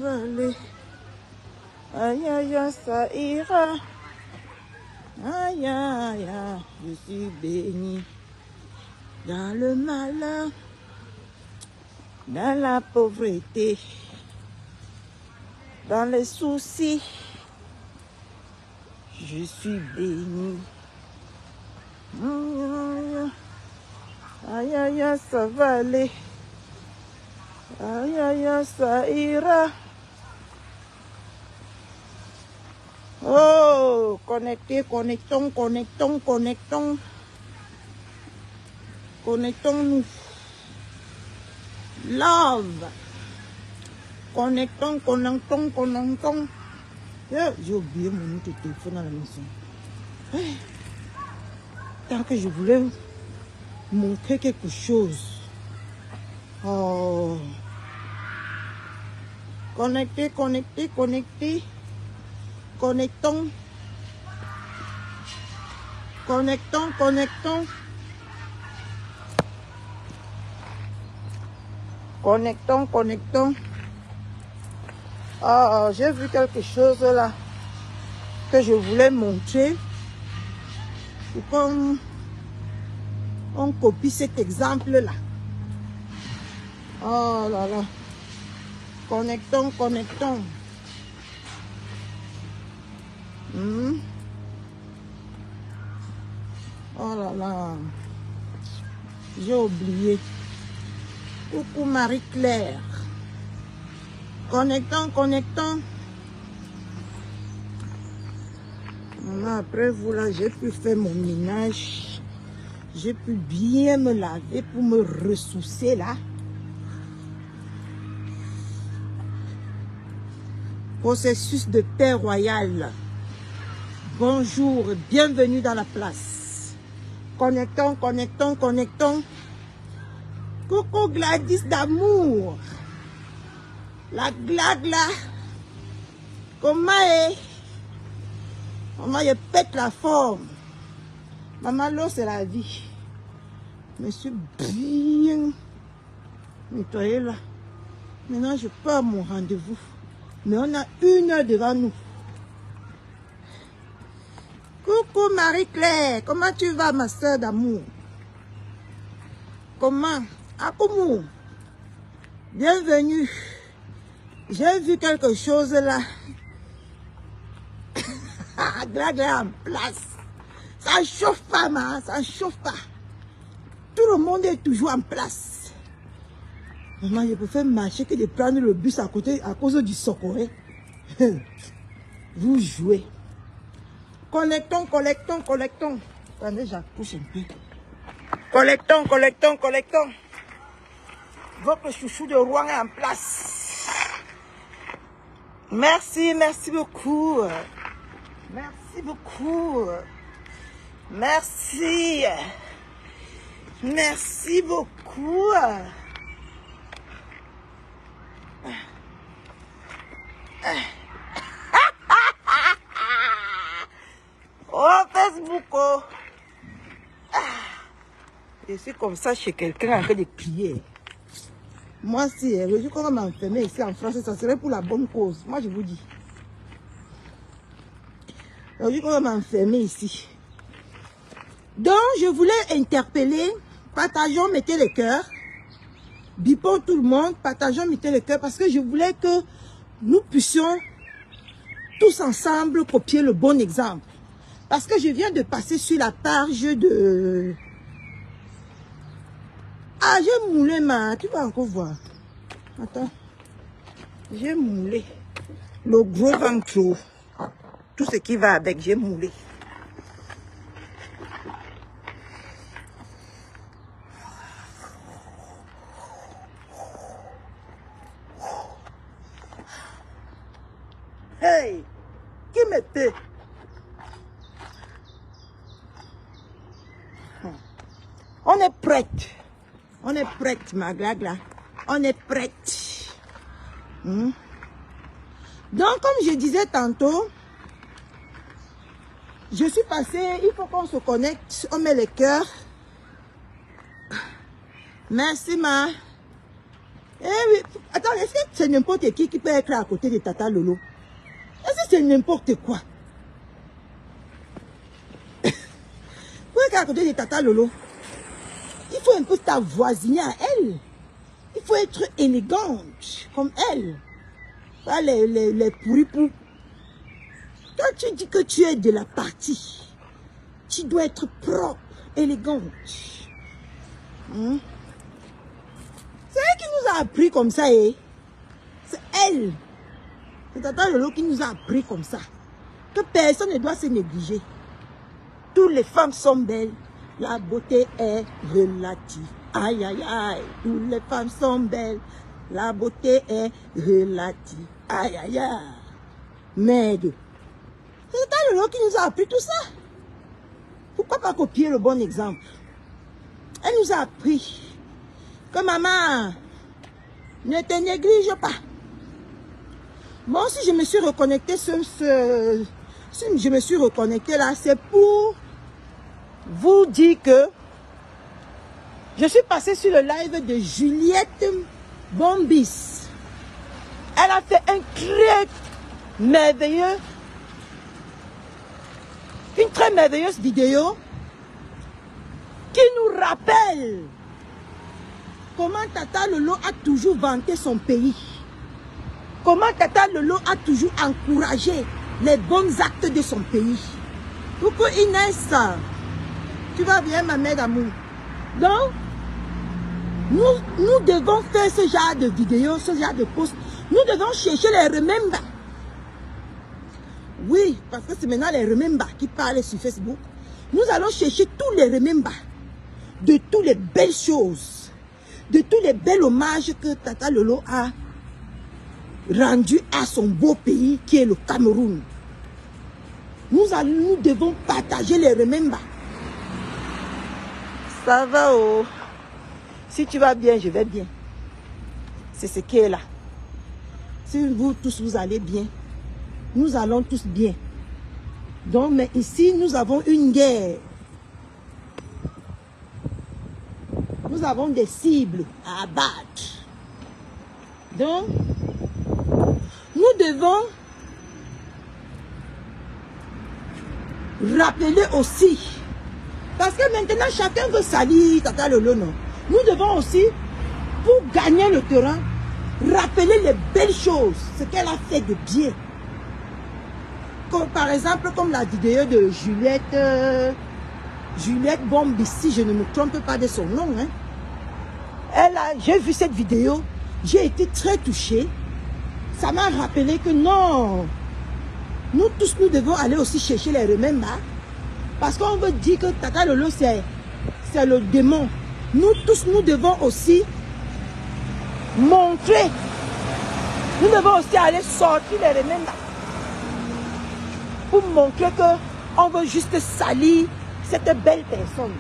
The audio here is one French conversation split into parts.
va aller. Aïe, aïe, aïe, ça ira. Aïe, aïe, aïe, je suis béni. Dans le malheur, dans la pauvreté, dans les soucis, je suis béni. Aïe, aïe, aïe, ça va aller. Aïe, aïe, aïe, ça ira. Oh, connectez, connectons, connectons, connectons. Connectons-nous. Love. Connectons, connectons, connectons. J'ai oublié mon autre téléphone à la maison. Tant que je voulais montrer quelque chose. Oh. Connectez, connectez, connectez. Connectons. Connectons, connectons. Connectons, connectons. Ah, j'ai vu quelque chose là que je voulais montrer. Pour qu'on copie cet exemple-là. Oh là là. Connectons, connectons. Oh là là. J'ai oublié. Coucou Marie-Claire. Connectons, connectons. Après vous là, j'ai pu faire mon ménage. J'ai pu bien me laver pour me ressourcer là. Processus de paix royale. Bonjour, bienvenue dans la place. Connectons, connectons, connectons. Coucou Gladys d'amour. La glade là. Comment est? Maman, je pète la forme. Maman, l'eau c'est la vie. Je me suis bien nettoyée là. Maintenant, je pars à mon rendez-vous. Mais on a 1 heure devant nous. Coucou Marie-Claire, comment tu vas ma soeur d'amour? Comment? Akoumou, bienvenue. J'ai vu quelque chose là. Glad en place. Ça chauffe pas, ma, ça chauffe pas. Tout le monde est toujours en place. Maman, je préfère marcher que de prendre le bus à côté à cause du Socoré. Vous jouez. Connectons, connectons, connectons. Attendez, j'accouche un peu. Collectons, collectons, collectons. Votre chouchou de Rouen est en place. Merci, merci beaucoup. Merci beaucoup. Merci. Merci beaucoup. Oh, Facebook. Oh. Je suis comme ça chez quelqu'un en train de crier. Moi, si le jour qu'on va m'enfermer ici en France, ça serait pour la bonne cause. Moi, je vous dis. Le jour qu'on va m'enfermer ici. Donc, je voulais interpeller. Partageons, mettez les cœurs. Bipons tout le monde. Partageons, mettez les cœurs. Parce que je voulais que nous puissions tous ensemble copier le bon exemple. Parce que je viens de passer sur la page de... Ah, j'ai moulé, ma. Tu vas encore voir. Attends. J'ai moulé. Le gros ventre. Tout ce qui va avec, j'ai moulé. Hey! Qui me paie? On est prête. On est prête, ma glagla. On est prête. Donc, comme je disais tantôt, je suis passée, il faut qu'on se connecte, on met les cœurs. Merci, ma. Eh oui, attends, est-ce que c'est n'importe qui peut être à côté de Tata Lolo? Est-ce que c'est n'importe quoi? Pour être à côté de Tata Lolo, il faut un peu t'avoisiner à elle. Il faut être élégante comme elle. Pas les pourri-pou. Toi, tu dis que tu es de la partie. Tu dois être propre, élégante. C'est elle qui nous a appris comme ça, eh? C'est elle. C'est Tata Lolo qui nous a appris comme ça. Que personne ne doit se négliger. Toutes les femmes sont belles. La beauté est relative. Aïe, aïe, aïe. Toutes les femmes sont belles. La beauté est relative. Aïe, aïe, aïe. Merde. C'est Tata Lolo qui nous a appris tout ça. Pourquoi pas copier le bon exemple? Elle nous a appris que maman, ne te néglige pas. Moi aussi, je me suis reconnectée je me suis reconnectée là, c'est pour vous dire que je suis passée sur le live de Juliette Bombis. Elle a fait un très merveilleux, une très merveilleuse vidéo qui nous rappelle comment Tata Lolo a toujours vanté son pays. Comment Tata Lolo a toujours encouragé les bons actes de son pays. Coucou Inès, tu vas bien ma mère d'amour. Donc, nous devons faire ce genre de vidéos, ce genre de posts. Nous devons chercher les remember. Oui, parce que c'est maintenant les remember qui parlent sur Facebook. Nous allons chercher tous les remember de toutes les belles choses, de tous les bels hommages que Tata Lolo a rendu à son beau pays qui est le Cameroun. Nous devons partager les remember. Ça va oh. Si tu vas bien, je vais bien. C'est ce qui est là. Si vous tous vous allez bien, nous allons tous bien. Donc, mais ici, nous avons une guerre. Nous avons des cibles à abattre. Donc, nous devons rappeler aussi, parce que maintenant chacun veut salir Tata Lolo, non. Nous devons aussi, pour gagner le terrain, rappeler les belles choses, ce qu'elle a fait de bien. Comme, par exemple, comme la vidéo de Juliette Bombis, si je ne me trompe pas de son nom. Hein. J'ai vu cette vidéo, j'ai été très touchée. Ça m'a rappelé que non, nous tous, nous devons aller aussi chercher les remember. Parce qu'on veut dire que Tata Lolo, c'est le démon. Nous tous, nous devons aussi montrer. Nous devons aussi aller sortir les remember. Pour montrer qu'on veut juste salir cette belle personne.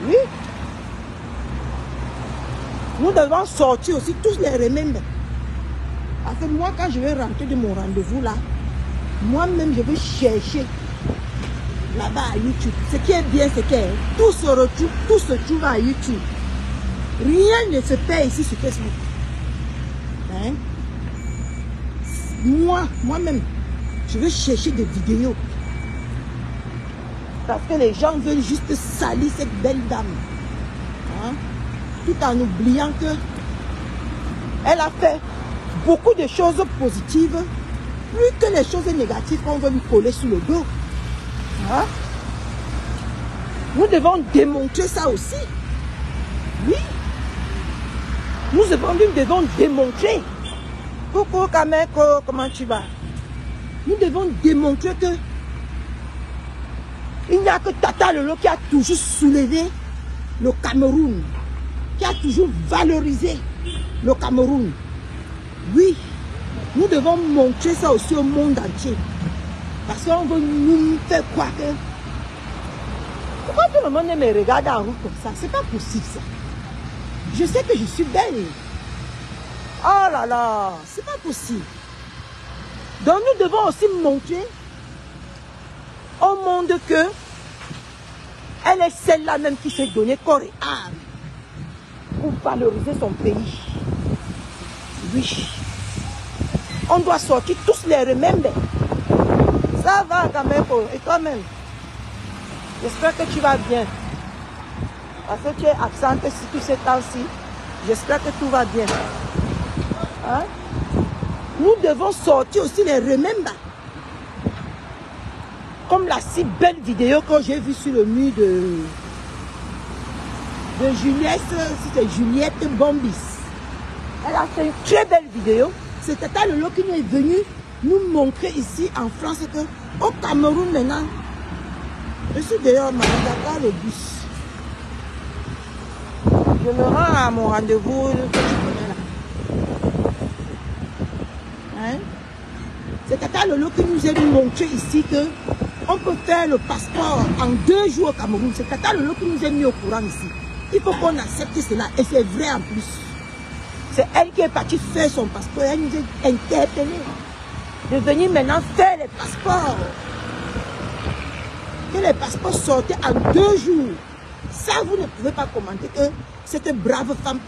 Oui. Nous devons sortir aussi tous les remember. Parce que moi, quand je vais rentrer de mon rendez-vous là, moi-même, je vais chercher là-bas à YouTube. Ce qui est bien, c'est que tout se trouve à YouTube. Rien ne se perd ici sur Facebook. Hein? Moi-même, je veux chercher des vidéos. Parce que les gens veulent juste salir cette belle dame. Hein? Tout en oubliant que elle a fait beaucoup de choses positives, plus que les choses négatives qu'on veut lui coller sous le dos. Hein? Nous devons démontrer ça aussi. Oui. Nous devons démontrer. Coucou Kameko, comment tu vas? Nous devons démontrer que il n'y a que Tata Lolo qui a toujours soulevé le Cameroun, qui a toujours valorisé le Cameroun. Oui, nous devons montrer ça aussi au monde entier. Parce qu'on veut nous faire croire que... Pourquoi tout le monde me regarde en route comme ça? C'est pas possible ça. Je sais que je suis belle. Oh là là, c'est pas possible. Donc nous devons aussi montrer au monde que elle est celle-là même qui s'est donnée corps et âme pour valoriser son pays. Oui. On doit sortir tous les remembers. Ça va quand même. Et toi-même? J'espère que tu vas bien. Parce que tu es absente tous ces temps-ci. J'espère que tout va bien. Hein? Nous devons sortir aussi les remembers. Comme la si belle vidéo que j'ai vue sur le mur de Juliette, c'est Juliette Bombis. Elle a fait une très belle vidéo. C'est Tata Lolo qui nous est venu nous montrer ici en France que au Cameroun maintenant, je suis dehors, j'attends le bus. Je me rends à mon rendez-vous que tu connais là. Hein? C'est Tata Lolo qui nous a montré ici que on peut faire le passeport en 2 jours au Cameroun. C'est Tata Lolo qui nous a mis au courant ici. Il faut qu'on accepte cela. Et c'est vrai en plus. C'est elle qui est partie faire son passeport. Elle nous a interpellés de venir maintenant faire les passeports. Que les passeports sortaient en 2 jours. Ça, vous ne pouvez pas commenter que cette brave femme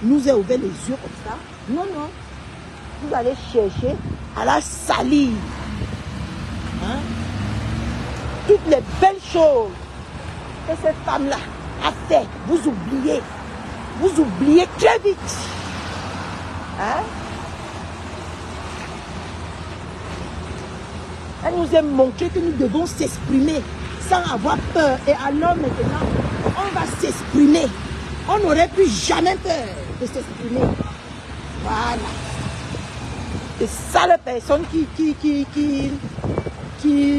nous a ouvert les yeux comme ça. Non, non. Vous allez chercher à la salir. Hein? Toutes les belles choses que cette femme-là a fait, vous oubliez. Vous oubliez très vite. Hein? Elle nous a montré que nous devons s'exprimer sans avoir peur. Et alors maintenant, on va s'exprimer. On n'aurait plus jamais peur de s'exprimer. Voilà. Et ça, la personne qui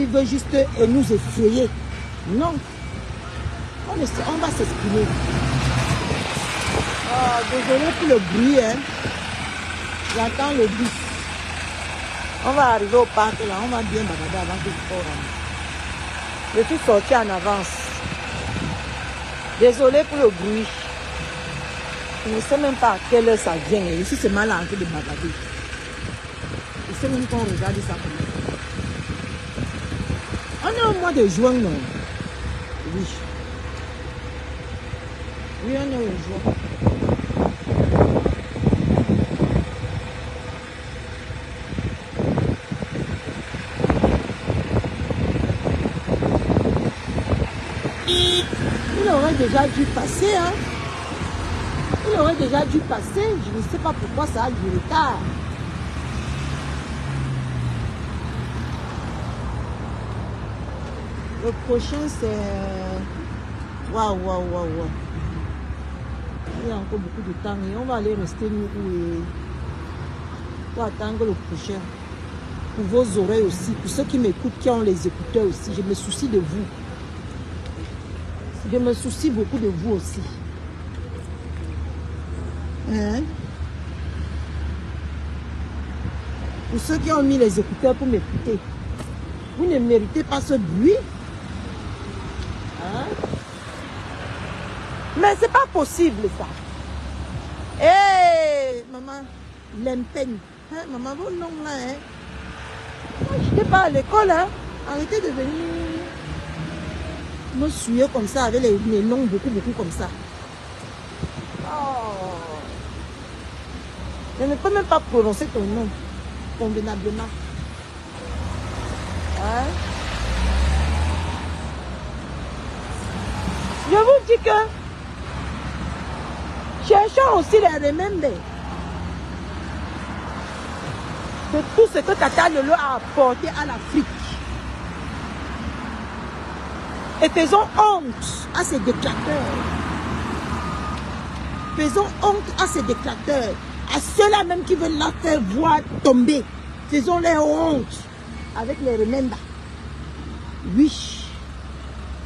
veut juste nous effrayer. Non. On va s'exprimer. Oh, désolé pour le bruit. Hein. J'entends le bus. On va arriver au parc là. On va bien balader avant que je rentre. Je suis sorti en avance. Désolé pour le bruit. Je ne sais même pas à quelle heure ça vient. Ici, c'est mal en train de balader. Je sais même qu'on regarde ça comme ça. On est au mois de juin, non? Oui. Oui, on est au juin. Il aurait déjà dû passer, hein. Il aurait déjà dû passer. Je ne sais pas pourquoi ça a du retard. Le prochain, c'est... Waouh, waouh, waouh, waouh. Il y a encore beaucoup de temps et on va aller rester nous pour attendre le prochain. Pour vos oreilles aussi, pour ceux qui m'écoutent, qui ont les écouteurs aussi, je me soucie de vous. Je me soucie beaucoup de vous aussi. Hein? Pour ceux qui ont mis les écouteurs pour m'écouter, vous ne méritez pas ce bruit. Hein? Mais c'est pas possible ça. Hé, hey, maman, l'empeigne. Hein, maman, vos noms là, hein? Je n'étais pas à l'école, hein? Arrêtez de venir me suyer comme ça, avec les noms beaucoup comme ça. Oh. Je ne peux même pas prononcer ton nom convenablement. Hein? Je vous dis que cherchons aussi les remembers de tout ce que Tata Lolo a apporté à l'Afrique. Et faisons honte à ces détracteurs. Faisons honte à ces détracteurs. À ceux-là même qui veulent la faire voir tomber. Faisons-les honte avec les remembers. Oui.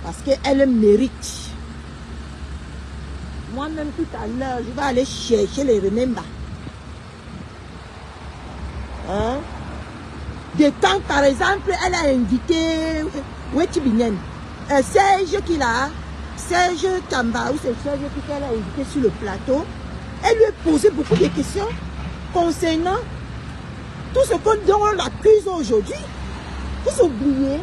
Parce qu'elle mérite. Moi-même tout à l'heure, je vais aller chercher les remembers. Hein? De temps, par exemple, elle a invité Wetibinen. Serge qui l'a, Serge Tamba, ou c'est Serge qui l'a invité sur le plateau. Elle lui a posé beaucoup de questions concernant tout ce dont on l'accuse aujourd'hui. Vous oubliez?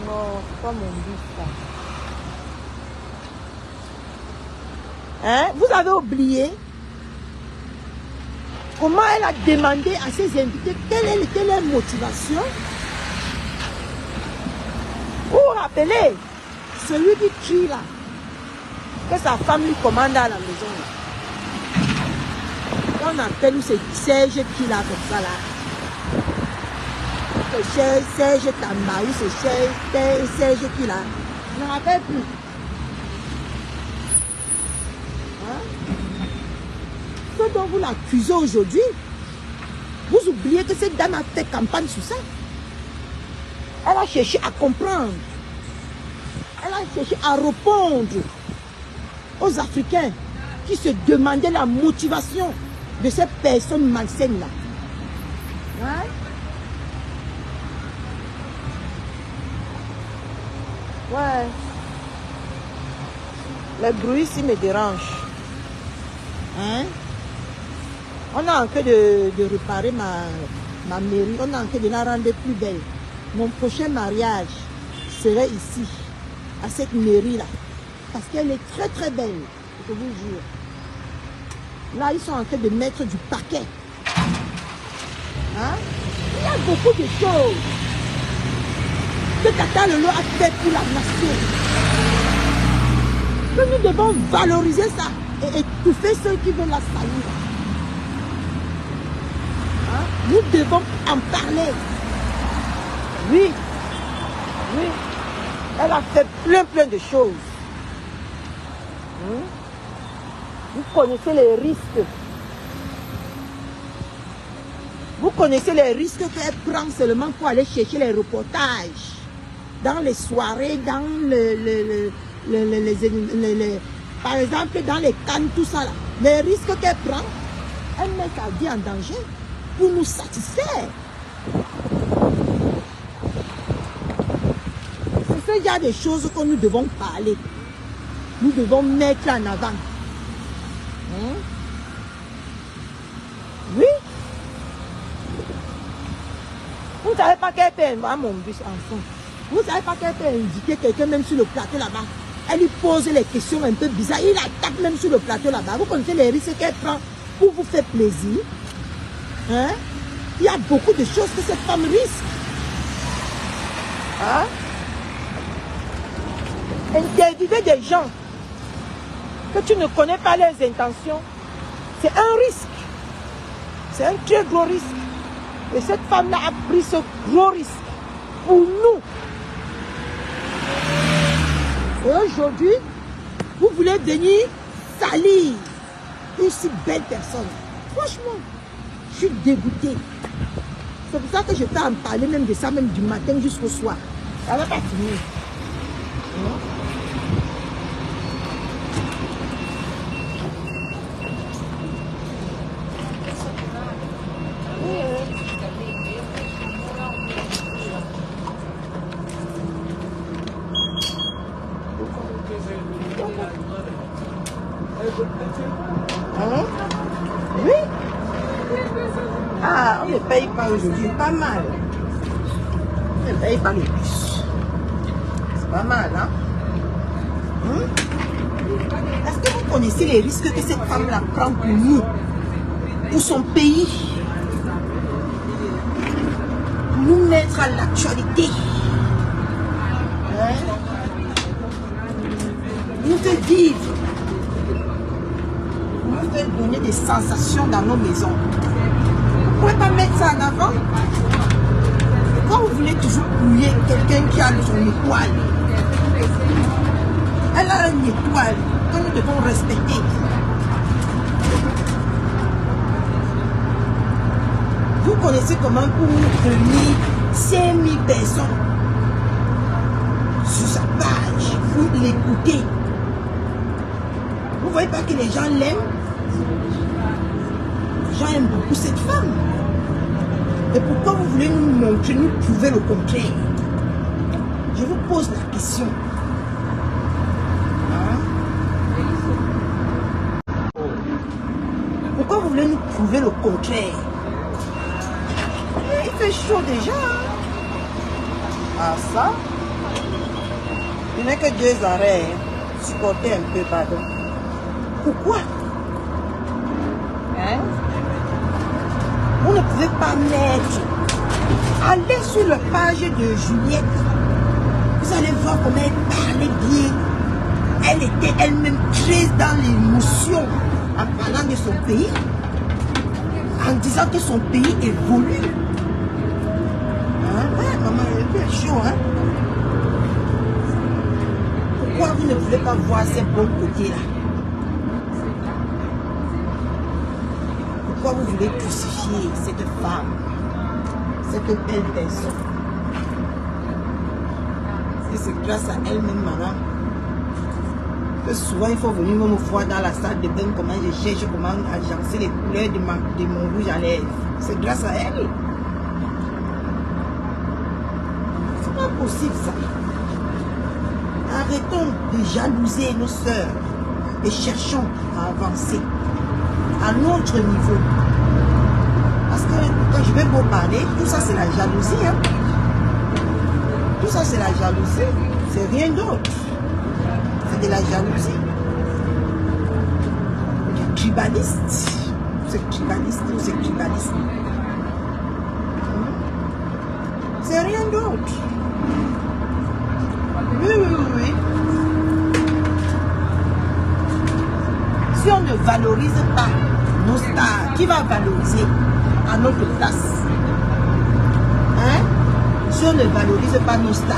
Non, c'est pas mon but ça. Hein? Vous avez oublié comment elle a demandé à ses invités quelle est leur motivation. Vous vous rappelez, celui qui crie là, que sa femme lui commande à la maison là. On appelle où c'est Serge qui là comme ça là. C'est Serge Tamba ou c'est Serge qui là. Je ne me rappelle plus. Hein? Ce dont vous l'accusez aujourd'hui, vous oubliez que cette dame a fait campagne sur ça. Elle a cherché à comprendre. Elle a cherché à répondre aux Africains qui se demandaient la motivation de ces personnes malsaines-là. Hein? Ouais. Les bruits ici me dérangent. Hein? On a en train de réparer ma mairie. On a en train de la rendre plus belle. Mon prochain mariage serait ici, à cette mairie-là. Parce qu'elle est très très belle, je vous jure. Là, ils sont en train de mettre du parquet. Hein? Il y a beaucoup de choses que Tata Lolo a fait pour la nation. Que nous devons valoriser ça et étouffer ceux qui veulent la salir. Hein? Nous devons en parler. Oui, oui. Elle a fait plein de choses. Hein? Vous connaissez les risques. Vous connaissez les risques qu'elle prend seulement pour aller chercher les reportages. Dans les soirées, dans par exemple, dans les cannes, tout ça là. Les risques qu'elle prend, elle met sa vie en danger pour nous satisfaire. C'est ce genre de choses que nous devons parler. Nous devons mettre en avant. Hein? Oui. Vous ne savez pas qu'elle peut voir mon bus enfant. Vous ne savez pas qu'elle peut indiquer quelqu'un même sur le plateau là-bas. Elle lui pose les questions un peu bizarres. Il attaque même sur le plateau là-bas. Vous connaissez les risques qu'elle prend pour vous faire plaisir. Hein? Il y a beaucoup de choses que cette femme risque. Hein? Interviewer des gens que tu ne connais pas leurs intentions, c'est un risque. C'est un très gros risque. Et cette femme-là a pris ce gros risque pour nous. Et aujourd'hui, vous voulez venir salir une si belle personne. Franchement, je suis dégoûtée. C'est pour ça que je peux en parler même de ça, même du matin jusqu'au soir. Ça ne va pas finir. Oui. Ah, on ne paye pas aujourd'hui, pas mal. On ne paye pas le bus. C'est pas mal, hein? Est-ce que vous connaissez les risques que cette femme-là prend pour nous, pour son pays, pour nous mettre à l'actualité? Hein? Nous faire vivre, nous faire donner des sensations dans nos maisons. Vous ne pouvez pas mettre ça en avant. Quand vous voulez toujours couiller quelqu'un qui a son étoile, elle a une étoile que nous devons respecter. Vous connaissez comment pour réunir 5000 personnes sur sa page pour l'écouter. Vous ne voyez pas que les gens l'aiment? Les gens aiment beaucoup cette femme. Et pourquoi vous voulez nous montrer, nous prouver le contraire? Je vous pose la question. Pourquoi vous voulez nous prouver le contraire? Il fait chaud déjà. Ah ça? Il n'y a que 2 arrêts. Supportez un peu, pardon. Pourquoi? Hein? Vous ne pouvez pas mettre. Allez sur la page de Juliette. Vous allez voir comment elle parlait bien. Elle était elle-même très dans l'émotion en parlant de son pays. En disant que son pays évolue. Hein? Ouais, maman, elle est chaud, hein? Pourquoi vous ne pouvez pas voir ces bons côtés-là? Pourquoi vous voulez crucifier cette femme, cette belle personne? Et c'est grâce à elle-même, madame, que souvent il faut venir me voir dans la salle de bain, comment je cherche, comment agencer les couleurs de mon rouge à lèvres. C'est grâce à elle. C'est pas possible ça. Arrêtons de jalouser nos sœurs et cherchons à avancer à notre niveau. Parce que quand je vais vous parler, tout ça c'est la jalousie. Hein? Tout ça c'est la jalousie. C'est rien d'autre. C'est de la jalousie. Du tribaliste. C'est tribaliste ou c'est tribaliste. C'est rien d'autre. Oui, oui, oui, oui. Si on ne valorise pas nos stars, qui va valoriser à notre place? Hein? Si on ne valorise pas nos stars,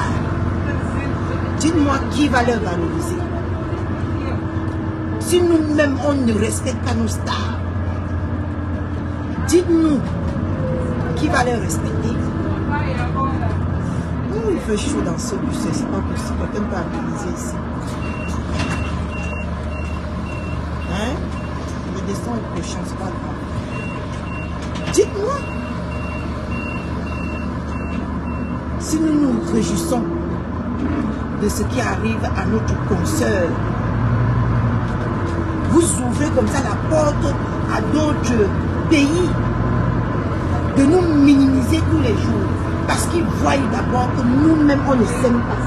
dites-moi qui va les valoriser? Si nous-mêmes on ne respecte pas nos stars, dites-nous qui va les respecter? Oh, il fait chaud dans ce bus, c'est pas possible. Quelqu'un peut organiser ici. Hein? Je descends le prochain, c'est pas grave. Dites-moi. Si nous nous réjouissons de ce qui arrive à notre consoeur, vous ouvrez comme ça la porte à d'autres pays de nous minimiser tous les jours. Parce qu'ils voient d'abord que nous-mêmes, on ne s'aime pas.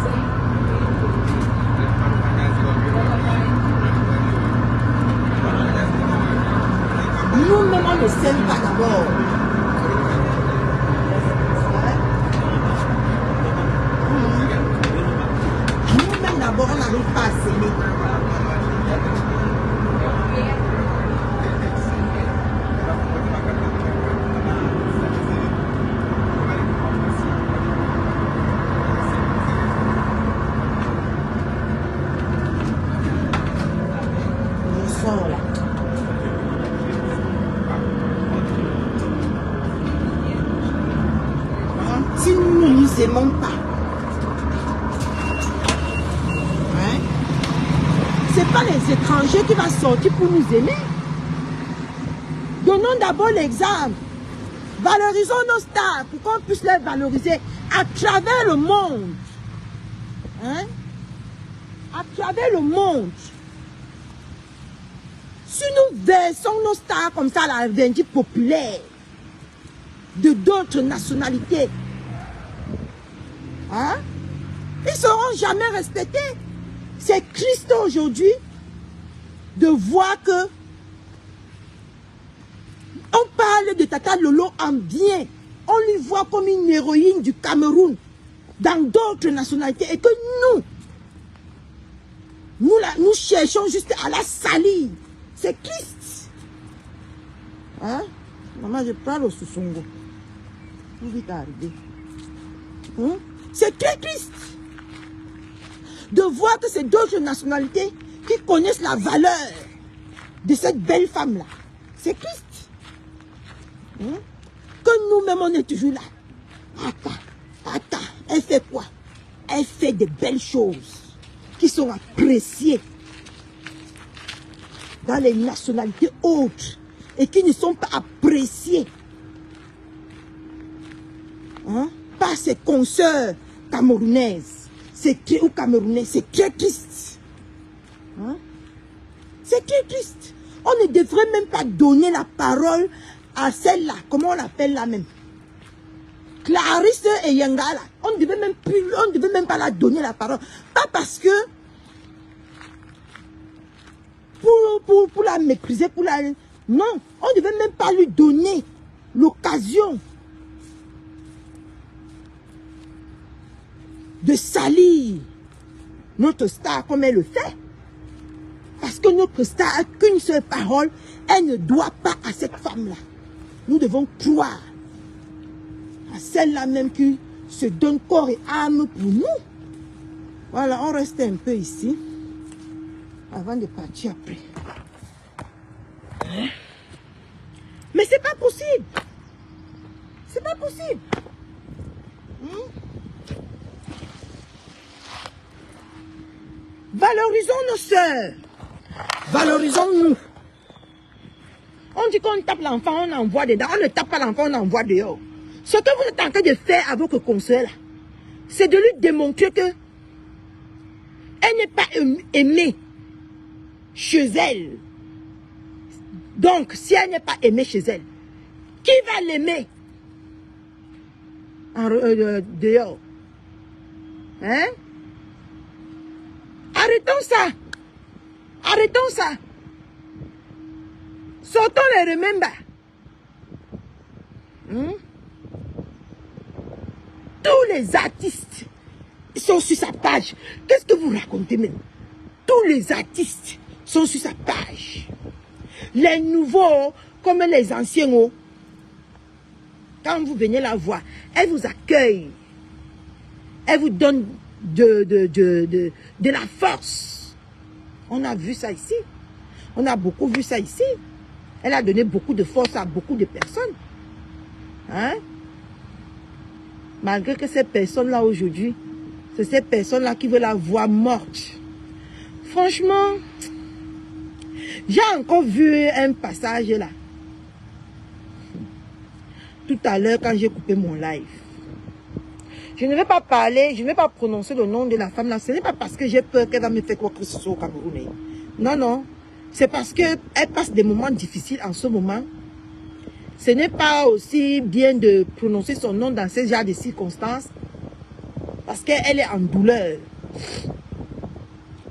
Nous-mêmes, on ne s'aime pas d'abord. Nous-mêmes, d'abord, on n'arrive pas à s'aimer. Si nous ne nous aimons pas, hein? C'est pas les étrangers qui vont sortir pour nous aimer. Donnons d'abord l'exemple. Valorisons nos stars pour qu'on puisse les valoriser à travers le monde. Hein? À travers le monde. Si nous versons nos stars comme ça à la vendue populaire de d'autres nationalités, hein? Ils ne seront jamais respectés. C'est Christ aujourd'hui de voir que on parle de Tata Lolo en bien. On lui voit comme une héroïne du Cameroun dans d'autres nationalités et que nous cherchons juste à la salir. C'est Christ. Hein? Maman, je parle au Soussongo. Où vite arriver? Hein? C'est très triste de voir que c'est d'autres nationalités qui connaissent la valeur de cette belle femme-là. C'est triste. Hein? Que nous-mêmes, on est toujours là. Attends, elle fait quoi? Elle fait de belles choses qui sont appréciées dans les nationalités autres et qui ne sont pas appréciées, hein, par ses consoeurs camerounaises ou camerounais. C'est très triste. Hein? C'est très triste. On ne devrait même pas donner la parole à celle-là. Comment on l'appelle là même? Clarisse et Yangala. On ne devait même pas la donner la parole. Pas parce que pour la mépriser, pour la... Non, on ne devait même pas lui donner l'occasion de salir notre star comme elle le fait. Parce que notre star n'a qu'une seule parole, elle ne doit pas à cette femme-là. Nous devons croire à celle-là même qui se donne corps et âme pour nous. Voilà, on reste un peu ici avant de partir après. Mais c'est pas possible. C'est pas possible. Valorisons nos sœurs. Valorisons-nous. On dit qu'on tape l'enfant, on envoie dedans. On ne tape pas l'enfant, on envoie dehors. Ce que vous êtes en train de faire à votre consoeur, c'est de lui démontrer que elle n'est pas aimée chez elle. Donc, si elle n'est pas aimée chez elle, qui va l'aimer dehors? Hein? Arrêtons ça. Arrêtons ça. Sortons les remember. Tous les artistes sont sur sa page. Qu'est-ce que vous racontez même? Tous les artistes sont sur sa page. Les nouveaux, comme les anciens, quand vous venez la voir, elle vous accueille. Elle vous donne de la force. On a vu ça ici. On a beaucoup vu ça ici. Elle a donné beaucoup de force à beaucoup de personnes. Hein? Malgré que ces personnes-là aujourd'hui, c'est ces personnes-là qui veulent la voir morte. Franchement, j'ai encore vu un passage là. Tout à l'heure quand j'ai coupé mon live. Je ne vais pas parler, je ne vais pas prononcer le nom de la femme là. Ce n'est pas parce que j'ai peur qu'elle va me faire quoi que ce soit au Cameroun. Non, non. C'est parce qu'elle passe des moments difficiles en ce moment. Ce n'est pas aussi bien de prononcer son nom dans ces genres de circonstances. Parce qu'elle est en douleur.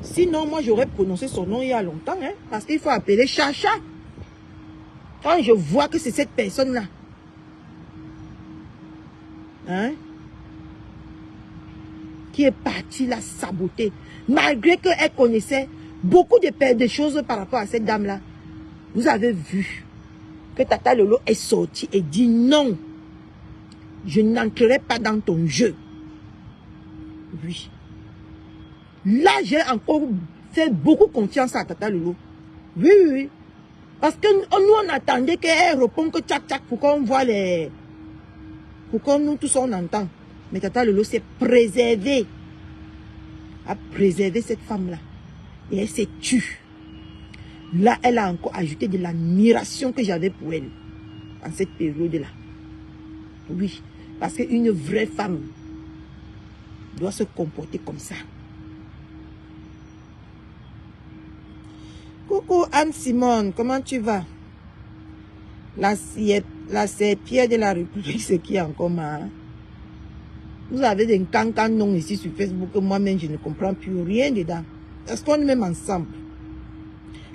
Sinon, moi, j'aurais prononcé son nom il y a longtemps. Hein, parce qu'il faut appeler Chacha. Quand je vois que c'est cette personne-là. Hein, qui est partie la saboter. Malgré qu'elle connaissait beaucoup de choses par rapport à cette dame-là. Vous avez vu que Tata Lolo est sortie et dit non. Je n'entrerai pas dans ton jeu. Oui. Là, j'ai encore fait beaucoup confiance à Tata Lolo. Oui, oui, oui. Parce que nous, on attendait qu'elle réponde que tchac tchac pour qu'on voit les... Pour que nous tous on entend. Mais Tata Lolo s'est préservée. A préservé cette femme-là. Et elle s'est tue. Là, elle a encore ajouté de l'admiration que j'avais pour elle. En cette période-là. Oui. Parce qu'une vraie femme doit se comporter comme ça. Coucou Anne-Simone, comment tu vas? La serpillère de la République, c'est qui en commun? Vous avez des cancans non ici sur Facebook que moi-même je ne comprends plus rien dedans. Est-ce qu'on est même ensemble?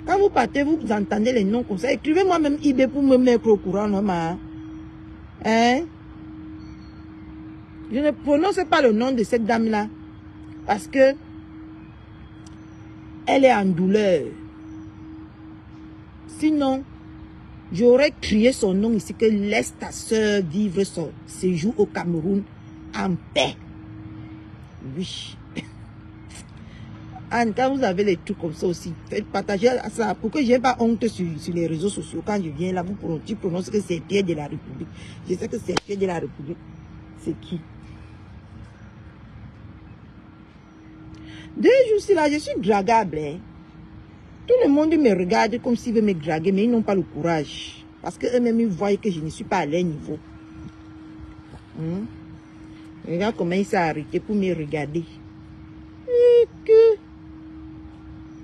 Quand vous partez, vous entendez les noms comme ça. Écrivez-moi même IB pour me mettre au courant, non, ma. Hein? Je ne prononce pas le nom de cette dame-là. Parce que elle est en douleur. Sinon, j'aurais crié son nom ici que laisse ta soeur vivre son séjour au Cameroun en paix. Oui. Anne, quand vous avez les trucs comme ça aussi, faites partager ça pour que je n'ai pas honte sur les réseaux sociaux. Quand je viens là, tu prononces que c'est Pierre de la République. Je sais que c'est Pierre de la République. C'est qui? 2 jours là, je suis dragable. Hein. Tout le monde me regarde comme s'ils veulent me draguer, mais ils n'ont pas le courage. Parce qu'eux-mêmes, ils voient que je ne suis pas à leur niveau. Regarde comment il s'est arrêté pour me regarder.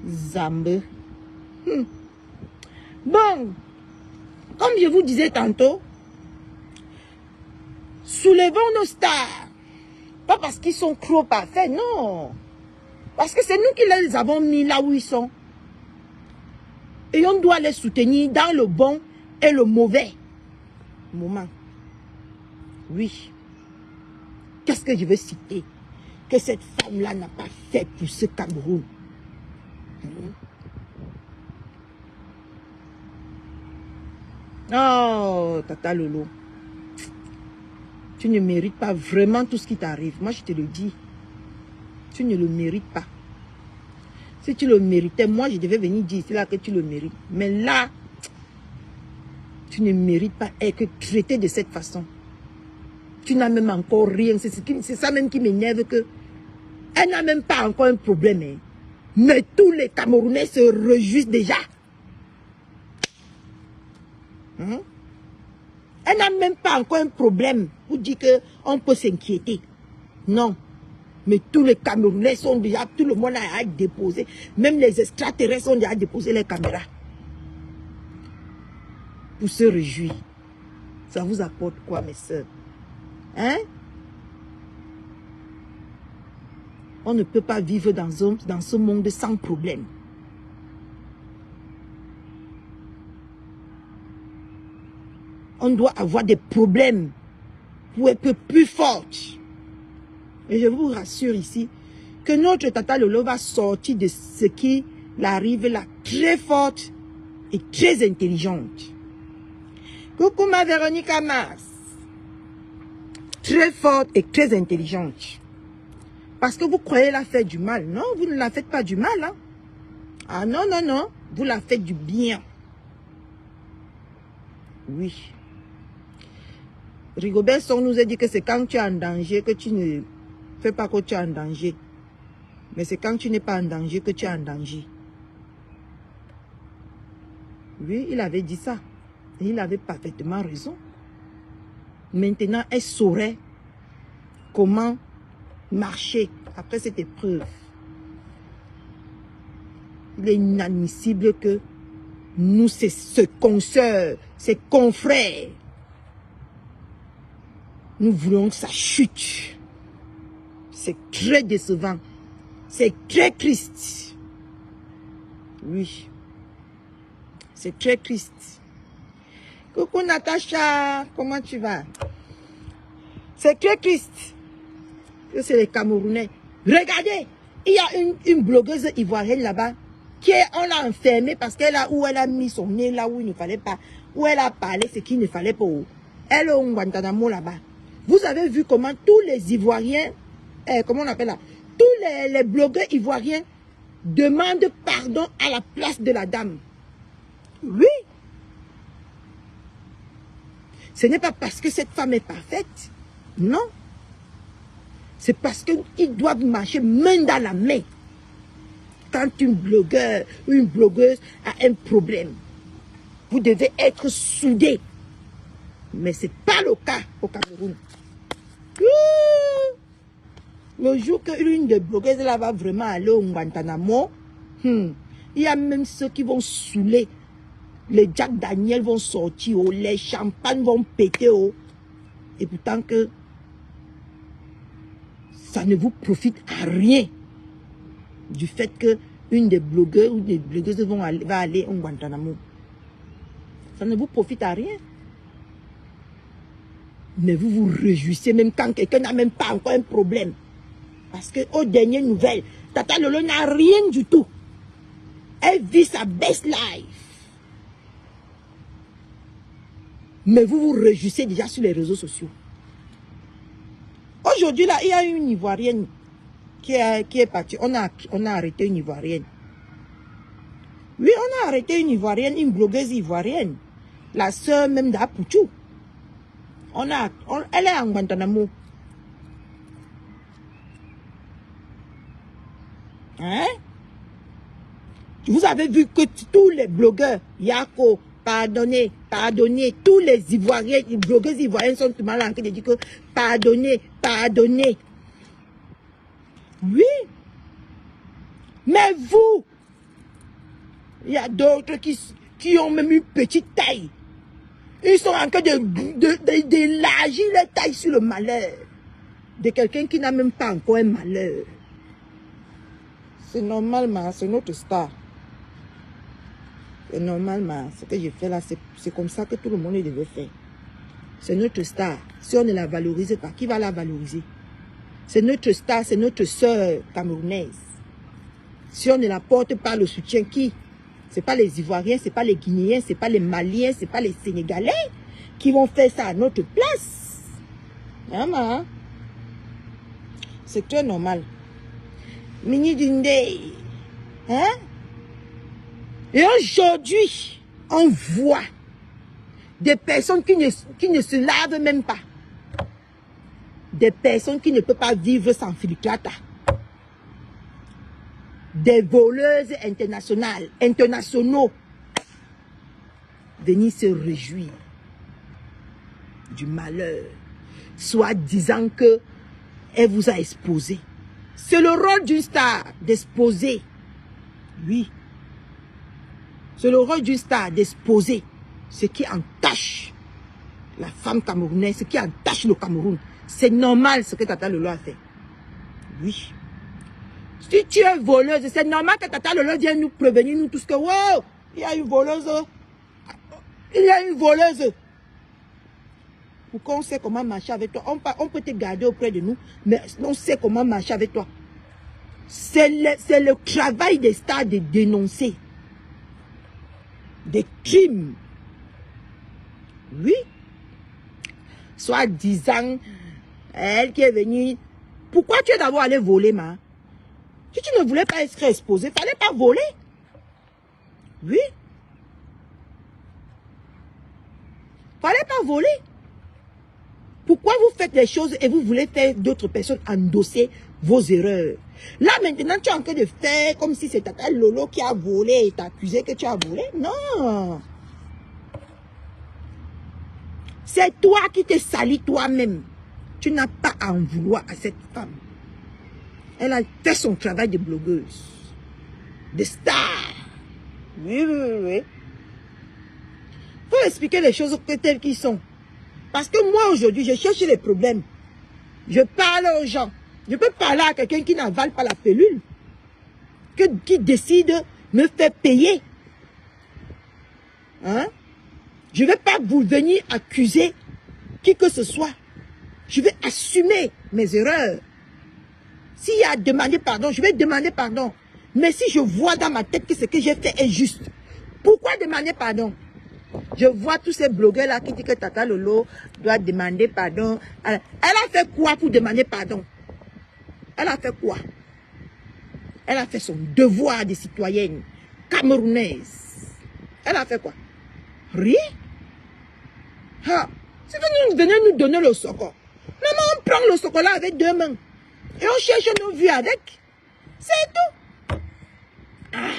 Zambe. Bon, comme je vous disais tantôt, soulevons nos stars. Pas parce qu'ils sont trop parfaits, non. Parce que c'est nous qui les avons mis là où ils sont. Et on doit les soutenir dans le bon et le mauvais moment. Oui. Qu'est-ce que je veux citer? Que cette femme-là n'a pas fait pour ce Cameroun. Oh, Tata Lolo. Tu ne mérites pas vraiment tout ce qui t'arrive. Moi, je te le dis. Tu ne le mérites pas. Si tu le méritais, moi, je devais venir dire ici là que tu le mérites. Mais là, tu ne mérites pas être traité de cette façon. Tu n'as même encore rien. C'est ça même qui m'énerve que elle n'a même pas encore un problème. Hein. Mais tous les Camerounais se réjouissent déjà. Hein? Elle n'a même pas encore un problème pour dire qu'on peut s'inquiéter. Non. Mais tous les Camerounais sont déjà, tout le monde a déposé. Même les extraterrestres ont déjà déposé les caméras. Pour se réjouir. Ça vous apporte quoi, mes soeurs? Hein? On ne peut pas vivre dans ce monde sans problème. On doit avoir des problèmes pour être plus forte. Et je vous rassure ici que notre Tata Lolo va sortir de ce qui l'arrive là très forte et très intelligente. Coucou ma Véronique Amas. Très forte et très intelligente. Parce que vous croyez la faire du mal. Non, vous ne la faites pas du mal. Hein? Ah non, non, non. Vous la faites du bien. Oui. Rigobert Song nous a dit que c'est quand tu es en danger que tu ne fais pas que tu es en danger. Mais c'est quand tu n'es pas en danger que tu es en danger. Oui, il avait dit ça. Et il avait parfaitement raison. Maintenant, elle saurait comment marcher après cette épreuve. Il est inadmissible que nous, ces consoeurs, ces confrères, nous voulons que ça chute. C'est très décevant. C'est très triste. Oui. C'est très triste. Coucou Natacha, comment tu vas? C'est très triste. C'est les Camerounais. Regardez, il y a une blogueuse ivoirienne là-bas on l'a enfermée parce qu'elle a mis son nez là où il ne fallait pas, où elle a parlé ce qu'il ne fallait pas. Elle est au Guantanamo là-bas. Vous avez vu comment tous les Ivoiriens, comment on appelle là, tous les blogueurs ivoiriens demandent pardon à la place de la dame. Oui. Ce n'est pas parce que cette femme est parfaite. Non. C'est parce qu'ils doivent marcher main dans la main. Quand une blogueur ou une blogueuse a un problème, vous devez être soudés. Mais ce n'est pas le cas au Cameroun. Le jour qu'une des blogueuses là va vraiment aller au Guantanamo, il y a même ceux qui vont saouler. Les Jack Daniel vont sortir, les champagnes vont péter. Et pourtant que ça ne vous profite à rien du fait qu'une des blogueurs ou des blogueuses va aller au Guantanamo. Ça ne vous profite à rien. Mais vous vous réjouissez même quand quelqu'un n'a même pas encore un problème. Parce qu'aux dernières nouvelles, Tata Lolo n'a rien du tout. Elle vit sa best life. Mais vous vous réjouissez déjà sur les réseaux sociaux. Aujourd'hui, là, il y a une Ivoirienne qui est partie. On a arrêté une Ivoirienne. Oui, on a arrêté une Ivoirienne, une blogueuse ivoirienne. La sœur même d'Apouchou. Elle est en Guantanamo. Hein? Vous avez vu que tous les blogueurs, Yako, pardonnez, tous les Ivoiriens, les blogueuses ivoiriennes sont tout mal en train de dire que pardonnez. Oui. Mais vous, il y a d'autres qui ont même une petite taille. Ils sont en train d'élargir leur taille sur le malheur de quelqu'un qui n'a même pas encore un malheur. C'est normal, c'est notre star. C'est normal, ce que j'ai fait là, c'est comme ça que tout le monde devait faire. C'est notre star. Si on ne la valorise pas, qui va la valoriser? C'est notre star, c'est notre sœur camerounaise. Si on ne la porte pas le soutien, qui? Ce n'est pas les Ivoiriens, ce n'est pas les Guinéens, ce n'est pas les Maliens, ce n'est pas les Sénégalais qui vont faire ça à notre place. Maman, c'est très normal. Mini Dundé. Hein? Et aujourd'hui, on voit des personnes qui ne se lavent même pas. Des personnes qui ne peuvent pas vivre sans filiclata. Des voleuses internationaux, venir se réjouir du malheur, soit disant que elle vous a exposé. C'est le rôle d'une star d'exposer. Oui. C'est le rôle d'une star d'exposer ce qui entache la femme camerounaise, ce qui entache le Cameroun. C'est normal ce que Tata Lolo a fait. Oui. Si tu es voleuse, c'est normal que Tata Lolo vienne nous prévenir, nous tous que wow, il y a une voleuse. Il y a une voleuse. Pour qu'on sait comment marcher avec toi. On peut te garder auprès de nous, mais on sait comment marcher avec toi. C'est le travail des stars de dénoncer des crimes. Oui. Soit disant, elle qui est venue. Pourquoi tu es d'abord allé voler, ma? Si tu ne voulais pas être exposé, il ne fallait pas voler. Oui. Il ne fallait pas voler. Pourquoi vous faites des choses et vous voulez faire d'autres personnes endosser vos erreurs? Là, maintenant, tu es en train de faire comme si c'est Tata Lolo qui a volé et t'accusé que tu as volé. Non. C'est toi qui t'es sali toi-même. Tu n'as pas à en vouloir à cette femme. Elle a fait son travail de blogueuse, de star. Oui, oui, oui, oui. Il faut expliquer les choses telles qu'elles sont. Parce que moi, aujourd'hui, je cherche les problèmes. Je parle aux gens. Je peux parler à quelqu'un qui n'avale pas la pilule. Qui décide de me faire payer. Hein? Je ne vais pas vous venir accuser qui que ce soit. Je vais assumer mes erreurs. S'il y a à demander pardon, je vais demander pardon. Mais si je vois dans ma tête que ce que j'ai fait est juste, pourquoi demander pardon? Je vois tous ces blogueurs-là qui disent que Tata Lolo doit demander pardon. Elle a fait quoi pour demander pardon? Elle a fait quoi? Elle a fait son devoir de citoyenne camerounaise. Elle a fait quoi? Rien. Ah, si vous venez nous donner le socor, maman, on prend le socor là avec deux mains. Et on cherche nos vies avec. C'est tout. Ah.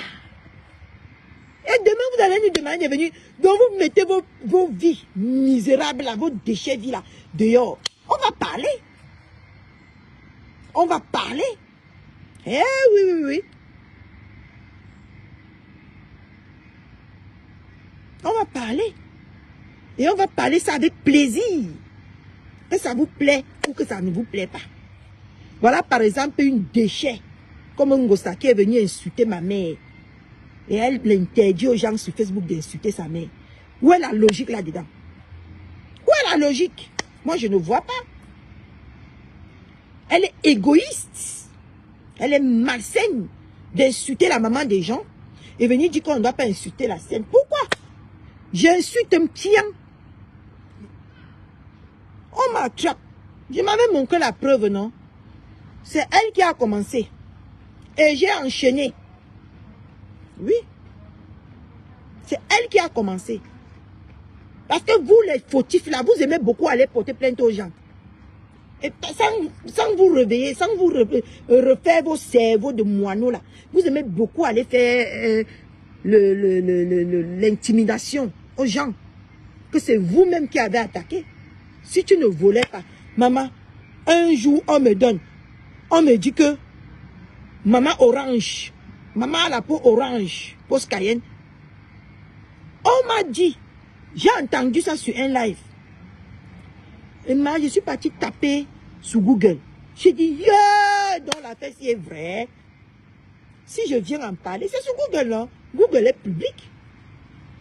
Et demain, vous allez nous demander de venir. Donc, vous mettez vos vies misérables, là, vos déchets vie là, dehors. On va parler. On va parler. Eh oui, oui, oui. On va parler. Et on va parler ça avec plaisir. Que ça vous plaît ou que ça ne vous plaît pas. Voilà par exemple une déchet. Comme un Ngosa qui est venu insulter ma mère. Et elle interdit aux gens sur Facebook d'insulter sa mère. Où est la logique là-dedans? Où est la logique? Moi, je ne vois pas. Elle est égoïste. Elle est malsaine d'insulter la maman des gens et venir dire qu'on ne doit pas insulter la sienne. Pourquoi? J'insulte un tien. On m'attrape. Je m'avais montré la preuve, non? C'est elle qui a commencé. Et j'ai enchaîné. Oui. C'est elle qui a commencé. Parce que vous, les fautifs, là, vous aimez beaucoup aller porter plainte aux gens. Et sans vous réveiller, sans vous refaire vos cerveaux de moineaux, là. Vous aimez beaucoup aller faire l'intimidation aux gens. Que c'est vous-même qui avez attaqué. Si tu ne volais pas, maman, un jour, on me donne. On me dit que maman orange, maman a la peau orange, peau cayenne. On m'a dit, j'ai entendu ça sur un live. Et moi, je suis partie taper sur Google. J'ai dit, yeah, donc la fête est vraie. Si je viens en parler, c'est sur Google, là. Google est public.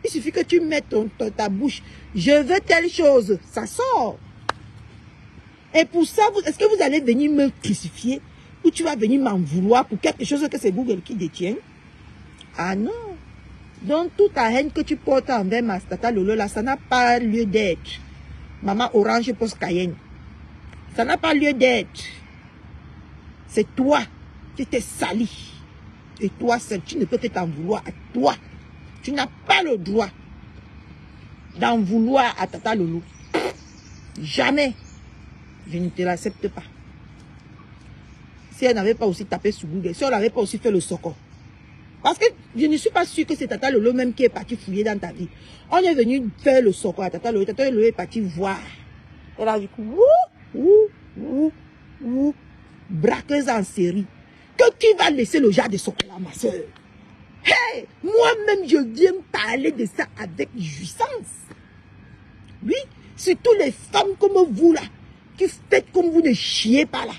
Il suffit que tu mettes ta bouche. Je veux telle chose. Ça sort. Et pour ça, est-ce que vous allez venir me crucifier? Ou tu vas venir m'en vouloir pour quelque chose que c'est Google qui détient? Ah non. Donc toute ta haine que tu portes envers ma Tata Lolo, là, ça n'a pas lieu d'être. Maman Orange Post Cayenne. Ça n'a pas lieu d'être. C'est toi qui t'es sali. Et toi seul, tu ne peux que t'en vouloir à toi. Tu n'as pas le droit d'en vouloir à Tata Lolo. Jamais. Je ne te l'accepte pas. Si elle n'avait pas aussi tapé sur Google, si on n'avait pas aussi fait le socor. Parce que je ne suis pas sûre que c'est Tata Lolo même qui est parti fouiller dans ta vie. On est venu faire le socor à Tata Lolo. Tata Lolo est parti voir. Elle a dit, braqueuse en série. Que tu vas laisser le genre de socor là, ma soeur. Hey, moi-même, je viens parler de ça avec jouissance. Oui, surtout les femmes comme vous là, qui faites comme vous ne chiez pas là.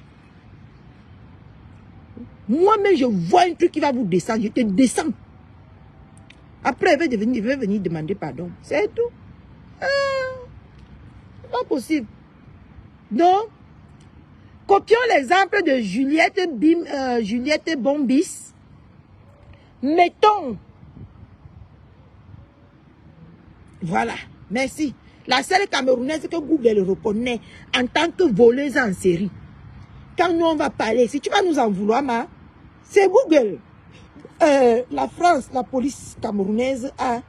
Moi-même, je vois un truc qui va vous descendre, je te descends. Après, elle va venir demander pardon. C'est tout. C'est pas possible. Donc, copions l'exemple de Juliette Bombis. Mettons. Voilà. Merci. La seule Camerounaise que Google reconnaît en tant que voleuse en série. Quand nous on va parler, si tu vas nous en vouloir, c'est Google. La France, la police camerounaise a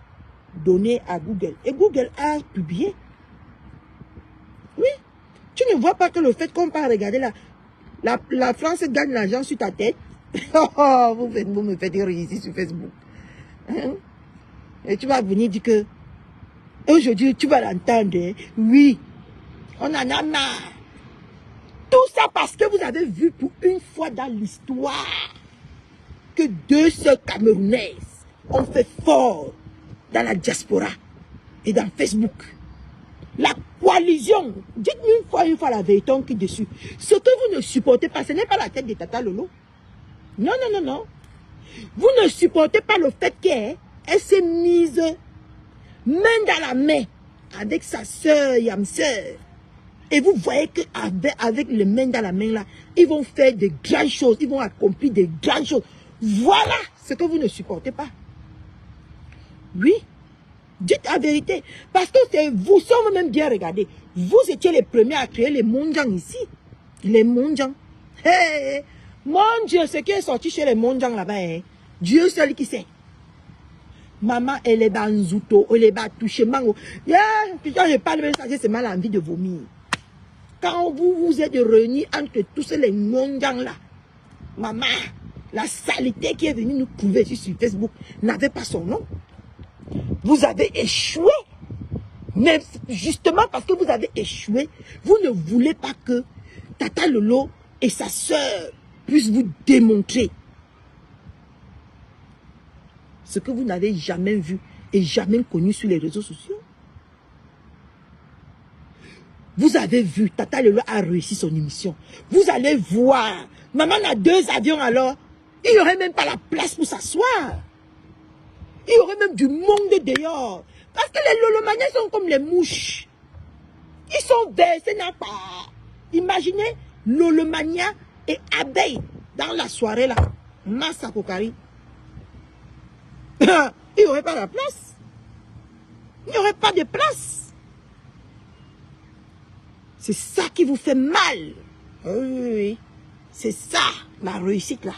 donné à Google. Et Google a publié. Oui. Tu ne vois pas que le fait qu'on peut regarder la France gagne l'argent sur ta tête. Vous me faites rire ici sur Facebook. Hein? Et tu vas venir dire que aujourd'hui tu vas l'entendre. Hein? Oui. On en a marre. Tout ça parce que vous avez vu pour une fois dans l'histoire que deux sœurs camerounaises ont fait fort dans la diaspora et dans Facebook. La coalition, dites-moi une fois la vérité qui est dessus. Ce que vous ne supportez pas, ce n'est pas la tête de Tata Lolo. Non, non, non, non. Vous ne supportez pas le fait qu'elle s'est mise main dans la main avec sa sœur Yamseur. Et vous voyez qu'avec les mains dans la main là, ils vont faire de grandes choses, ils vont accomplir de grandes choses. Voilà ce que vous ne supportez pas. Oui, dites la vérité. Parce que c'est vous, si on veut même bien regarder, vous étiez les premiers à créer les mondians ici. Les mondians. Hey, mon Dieu, ce qui est sorti chez les mondians là-bas, hein, Dieu seul qui sait. Maman, elle est dans Nzuto, elle est dans touché mango. Putain, je parle même ça, j'ai mal envie de vomir. Quand vous vous êtes réunis entre tous les mondians là, maman, la saleté qui est venue nous trouver sur Facebook n'avait pas son nom. Vous avez échoué. Mais justement parce que vous avez échoué, vous ne voulez pas que Tata Lolo et sa sœur puissent vous démontrer ce que vous n'avez jamais vu et jamais connu sur les réseaux sociaux. Vous avez vu, Tata Lolo a réussi son émission. Vous allez voir. Maman a 2 avions alors. Il n'y aurait même pas la place pour s'asseoir. Il y aurait même du monde dehors. Parce que les Lolomaniens sont comme les mouches. Ils sont versés dans pas. Imaginez Lolomania et abeilles dans la soirée là. Massa Kokari. Il n'y aurait pas de place. Il n'y aurait pas de place. C'est ça qui vous fait mal. Oui. C'est ça, la réussite là.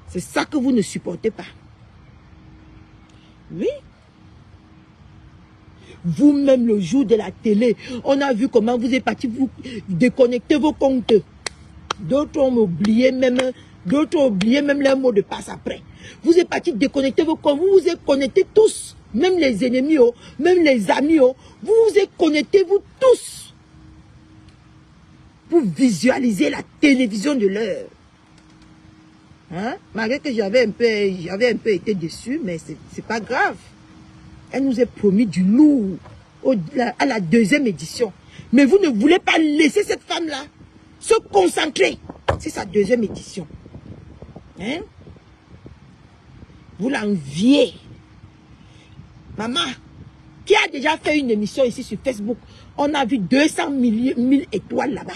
C'est ça que vous ne supportez pas. Oui. Vous-même, le jour de la télé, on a vu comment vous êtes parti vous déconnecter vos comptes. D'autres ont oublié même leur mot de passe après. Vous êtes parti déconnecter vos comptes. Vous vous êtes connectés tous. Même les ennemis, même les amis. Vous vous êtes connectés, vous tous. Pour visualiser la télévision de l'heure. Hein? Malgré que j'avais un peu été déçu, mais c'est pas grave. Elle nous a promis du lourd à la 2e édition. Mais vous ne voulez pas laisser cette femme-là se concentrer. C'est sa 2e édition. Hein? Vous l'enviez. Maman, qui a déjà fait une émission ici sur Facebook, on a vu 200 000 étoiles là-bas.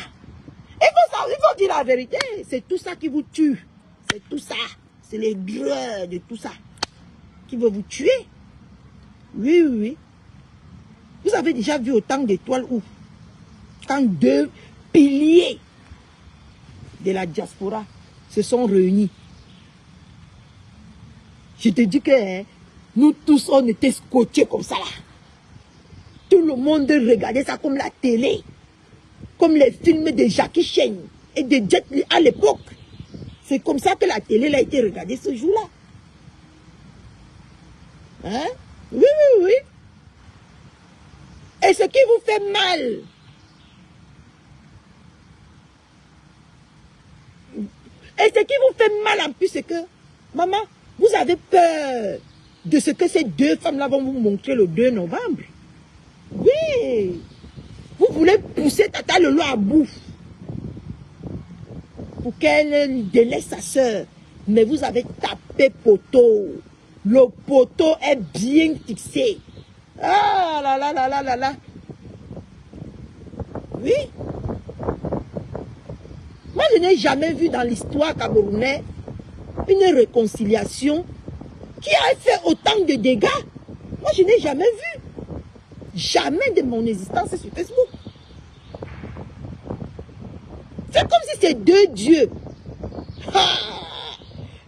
Il faut dire la vérité. C'est tout ça qui vous tue. C'est tout ça. C'est les greux de tout ça qui veut vous tuer. Oui, oui, oui. Vous avez déjà vu autant d'étoiles où, quand 2 piliers de la diaspora se sont réunis. Je te dis que hein, nous tous, on était scotchés comme ça là. Tout le monde regardait ça comme la télé. Comme les films de Jackie Chan et de Jet Li à l'époque. C'est comme ça que la télé a été regardée ce jour-là. Hein? Oui, oui, oui. Et ce qui vous fait mal, et ce qui vous fait mal en plus, c'est que, maman, vous avez peur de ce que ces 2 femmes-là vont vous montrer le 2 novembre. Oui. Vous voulez pousser Tata Lolo à bout pour qu'elle délaisse sa soeur. Mais vous avez tapé poteau. Le poteau est bien fixé. Ah là là là là là là. Oui. Moi, je n'ai jamais vu dans l'histoire camerounaise une réconciliation qui a fait autant de dégâts. Moi, je n'ai jamais vu. Jamais de mon existence sur Facebook. C'est comme si c'est 2 dieux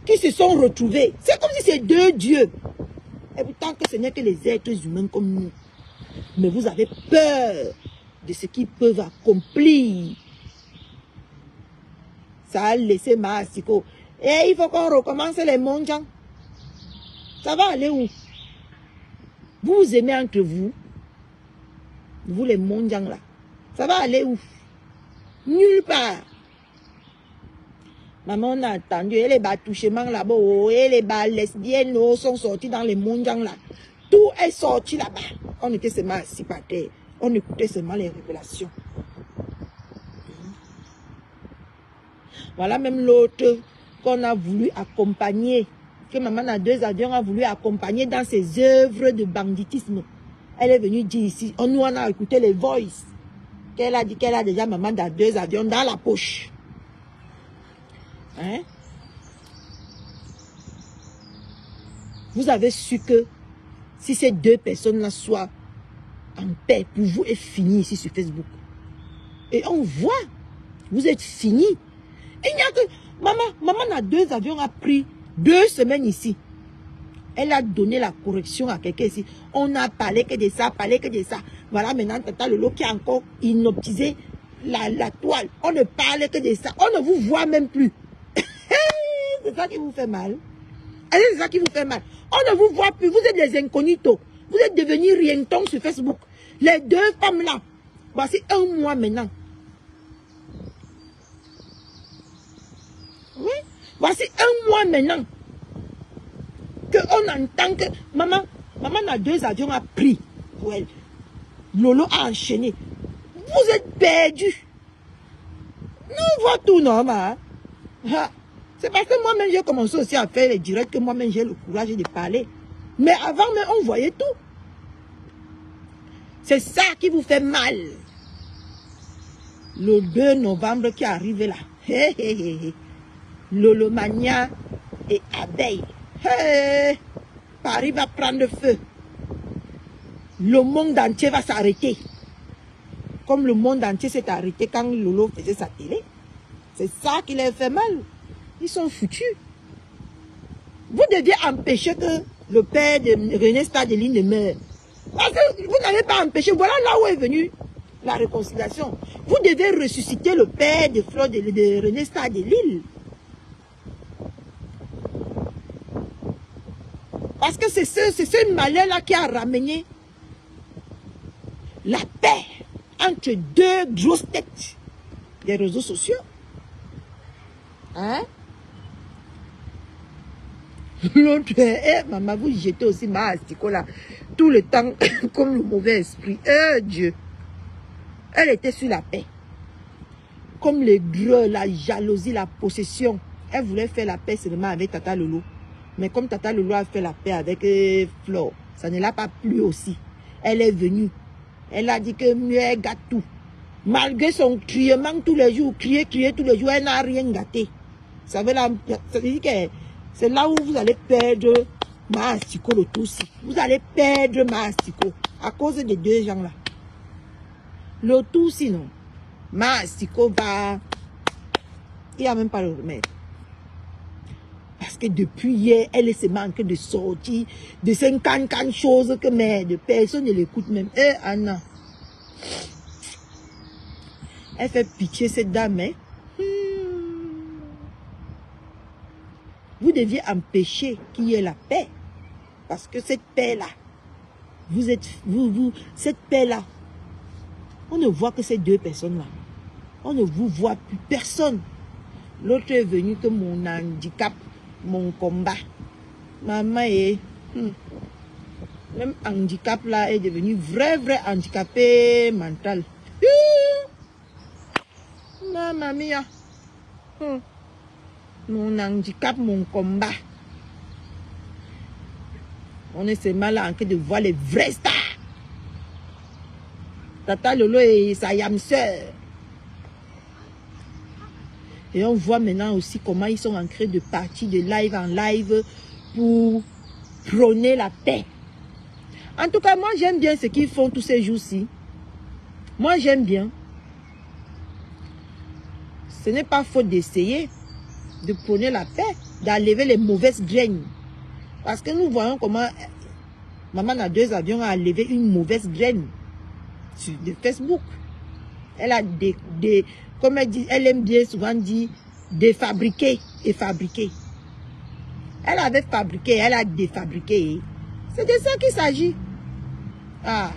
qui se sont retrouvés. C'est comme si c'est 2 dieux. Et pourtant que ce n'est que les êtres humains comme nous. Mais vous avez peur de ce qu'ils peuvent accomplir. Ça a laissé Maasiko. Et il faut qu'on recommence les mondiaux. Ça va aller où? Vous vous aimez entre vous. Vous les mondiaux là. Ça va aller où? Nulle part. Maman, on a entendu, et les batouchements là-bas, et les bas lesbiennes sont sortis dans les mondiaux là. Tout est sorti là-bas. On était seulement assis par terre. On écoutait seulement les révélations. Voilà même l'autre qu'on a voulu accompagner, que maman a 2 avions a voulu accompagner dans ses œuvres de banditisme. Elle est venue dire ici, nous on a écouté les voices, qu'elle a dit qu'elle a déjà maman dans 2 avions dans la poche. Hein? Vous avez su que si ces 2 personnes-là soient en paix pour vous et fini ici sur Facebook. Et on voit, vous êtes fini. Il n'y a que... Maman a 2 avions, a pris 2 semaines ici. Elle a donné la correction à quelqu'un ici. On a parlé que de ça, parlé que de ça. Voilà maintenant Tata Lolo qui a encore inoptisé la toile. On ne parle que de ça. On ne vous voit même plus. C'est ça qui vous fait mal. C'est ça qui vous fait mal. On ne vous voit plus. Vous êtes des incognitos. Vous êtes devenus rientons sur Facebook. Les 2 femmes là. Voici 1 mois maintenant. Oui. Voici 1 mois maintenant. Qu'on entend que maman a 2 avions à pris pour elle. Lolo a enchaîné. Vous êtes perdus. Nous voyons tout normal. C'est parce que moi-même j'ai commencé aussi à faire les directs que moi-même j'ai le courage de parler. Mais avant, on voyait tout. C'est ça qui vous fait mal. Le 2 novembre qui arrive là. Lolomania et abeille. Paris va prendre feu. Le monde entier va s'arrêter. Comme le monde entier s'est arrêté quand Lolo faisait sa télé. C'est ça qui les fait mal. Ils sont foutus. Vous deviez empêcher que le père de René Stade-Lille ne meure. Parce que vous n'avez pas empêché. Voilà là où est venue la réconciliation. Vous devez ressusciter le père de René Stade-Lille. Parce que c'est ce malheur-là qui a ramené la paix entre 2 grosses têtes des réseaux sociaux. Hein? L'autre, maman, vous jetez aussi ma astiko là, tout le temps, comme le mauvais esprit. Dieu. Elle était sur la paix. Comme les greux, la jalousie, la possession. Elle voulait faire la paix seulement avec Tata Lolo. Mais comme Tata Lolo a fait la paix avec Flore, ça ne l'a pas plu aussi. Elle est venue. Elle a dit que mieux elle gâte tout. Malgré son criement tous les jours, crier tous les jours, elle n'a rien gâté. Ça veut dire que c'est là où vous allez perdre Maastiko le Tutsi. Vous allez perdre Maastiko à cause des deux gens-là. Le Tutsi, non. Maastiko va... Il n'y a même pas le remède. Parce que depuis hier, elle se manque de sortir de 50 choses que merde, personne ne l'écoute même. Eh, Anna. Elle fait pitié cette dame, hein. Vous deviez empêcher qu'il y ait la paix. Parce que cette paix-là, cette paix-là, on ne voit que ces deux personnes-là. On ne vous voit plus personne. L'autre est venu que mon handicap, mon combat. Maman est... Même handicap là est devenu vrai handicapé mental. Maman mia. Mon handicap, mon combat. On est seulement là en train de voir les vrais stars. Tata Lolo et sa yam sœur. Et on voit maintenant aussi comment ils sont en train de partir de live en live pour prôner la paix. En tout cas, moi j'aime bien ce qu'ils font tous ces jours-ci. Moi j'aime bien. Ce n'est pas faute d'essayer de prôner la paix, d'enlever les mauvaises graines. Parce que nous voyons comment Maman a 2 avions a enlevé une mauvaise graine sur Facebook. Elle a comme elle dit, elle aime bien souvent dire défabriquer et fabriquer. Elle avait fabriqué, elle a défabriqué. C'est de ça qu'il s'agit. Ah.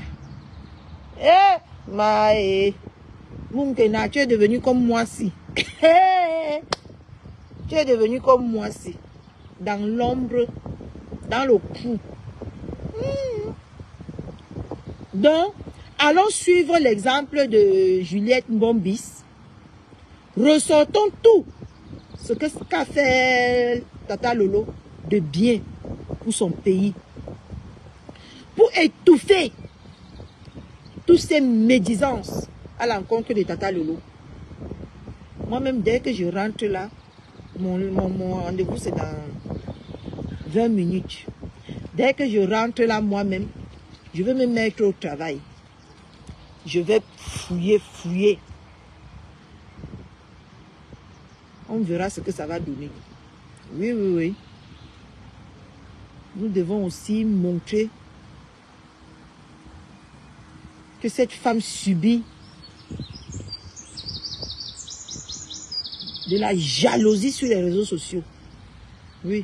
Moukena, tu es devenu comme moi si. Tu es devenu comme moi si. Dans l'ombre, dans le cou. Donc, allons suivre l'exemple de Juliette Mbombis. Ressortons tout ce qu'a fait Tata Lolo de bien pour son pays. Pour étouffer toutes ces médisances à l'encontre de Tata Lolo. Moi-même, dès que je rentre là, mon rendez-vous c'est dans 20 minutes. Dès que je rentre là moi-même, je vais me mettre au travail. Je vais fouiller. On verra ce que ça va donner. Oui. Nous devons aussi montrer que cette femme subit de la jalousie sur les réseaux sociaux. Oui.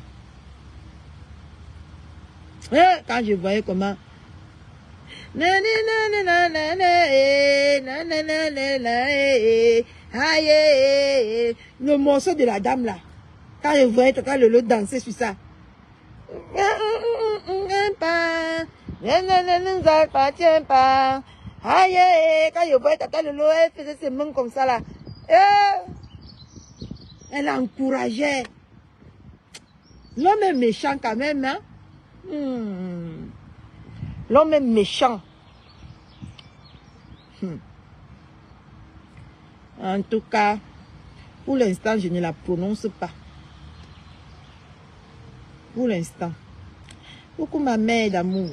Quand je voyais comment le morceau de la dame là, quand je voyais Tata Lolo danser sur ça, ne nous appartient pas. Quand je voyais Tata Lolo, elle faisait ses mains comme ça là, elle encourageait. L'homme est méchant quand même, hein. L'homme est méchant. En tout cas, pour l'instant, je ne la prononce pas. Pour l'instant. Coucou ma mère d'amour.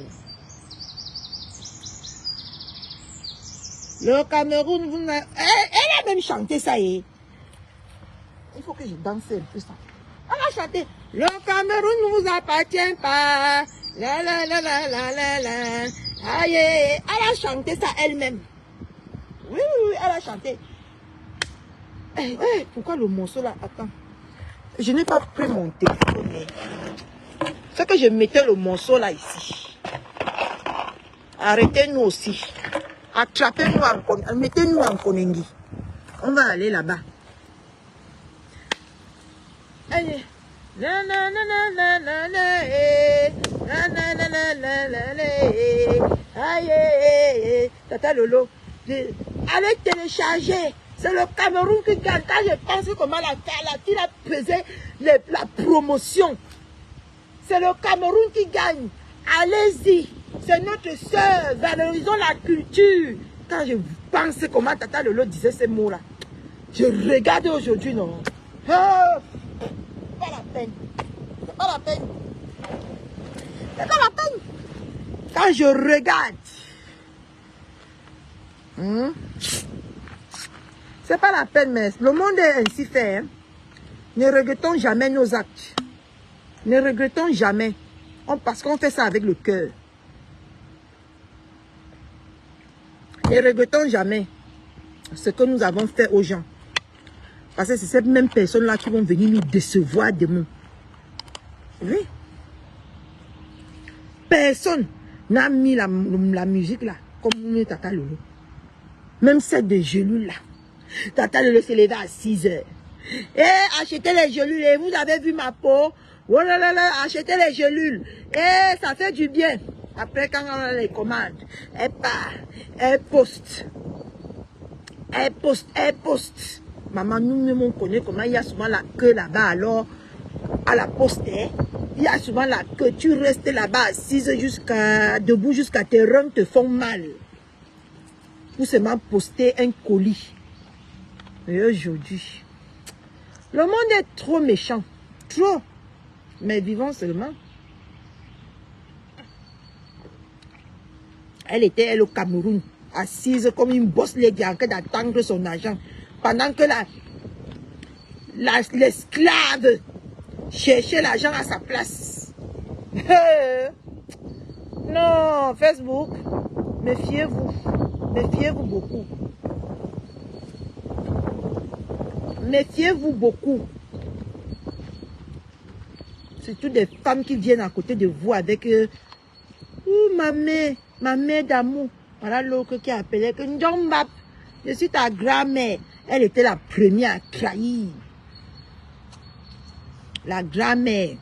Le Cameroun, vous n'a... Elle a même chanté ça. Il faut que je danse un peu ça. Elle a chanté. Le Cameroun ne vous appartient pas. La la la la la la la. Aïe, elle a chanté ça elle-même. Oui, elle a chanté. Pourquoi le morceau là? Attends. Je n'ai pas pris mon téléphone. C'est que je mettais le morceau là ici. Arrêtez-nous aussi. Attrapez-nous en mettez-nous en Konengi. On va aller là-bas. Allez. Na na na na na na na na na na na na na. Aïe, Tata Lolo. Allez télécharger. C'est le Cameroun qui gagne. Quand je pense comment la fille a pesé la promotion. C'est le Cameroun qui gagne. Allez-y. C'est notre sœur. Valorisons la culture. Quand je pense comment Tata Lolo disait ces mots-là, je regarde aujourd'hui, non. Oh, pas la peine. C'est pas la peine. C'est pas la peine. Quand je regarde, c'est pas la peine, mais le monde est ainsi fait. Hein. Ne regrettons jamais nos actes. Ne regrettons jamais. Parce qu'on fait ça avec le cœur. Ne regrettons jamais ce que nous avons fait aux gens. Parce que c'est ces mêmes personnes-là qui vont venir nous décevoir demain. Oui. Personne n'a mis la musique là, comme Tata Lolo. Même celle de Gelul là. Tata Lolo s'est levée à 6 h. Et achetez les gelules. Et vous avez vu ma peau. Oh là là là, achetez les gelules. Et ça fait du bien. Après, quand on a les commandes, elle part, elle poste. Elle poste, elle poste. Maman, nous-mêmes, on connaît comment il y a souvent la queue là-bas. Alors, à la poste, il y a souvent la queue. Tu restes là-bas assise debout jusqu'à tes reins te font mal. Pour seulement poster un colis. Et aujourd'hui, le monde est trop méchant. Trop. Mais vivons seulement. Elle était, elle, au Cameroun, assise comme une bosse lady en train d'attendre son argent. Pendant que l'esclave cherchait l'argent à sa place. Non, Facebook, méfiez-vous. Méfiez-vous beaucoup. Méfiez-vous beaucoup. Surtout des femmes qui viennent à côté de vous avec ma mère d'amour. Voilà l'autre qui appelait que Ndjombap. Je suis ta grand-mère. Elle était la première à trahir. La grand-mère.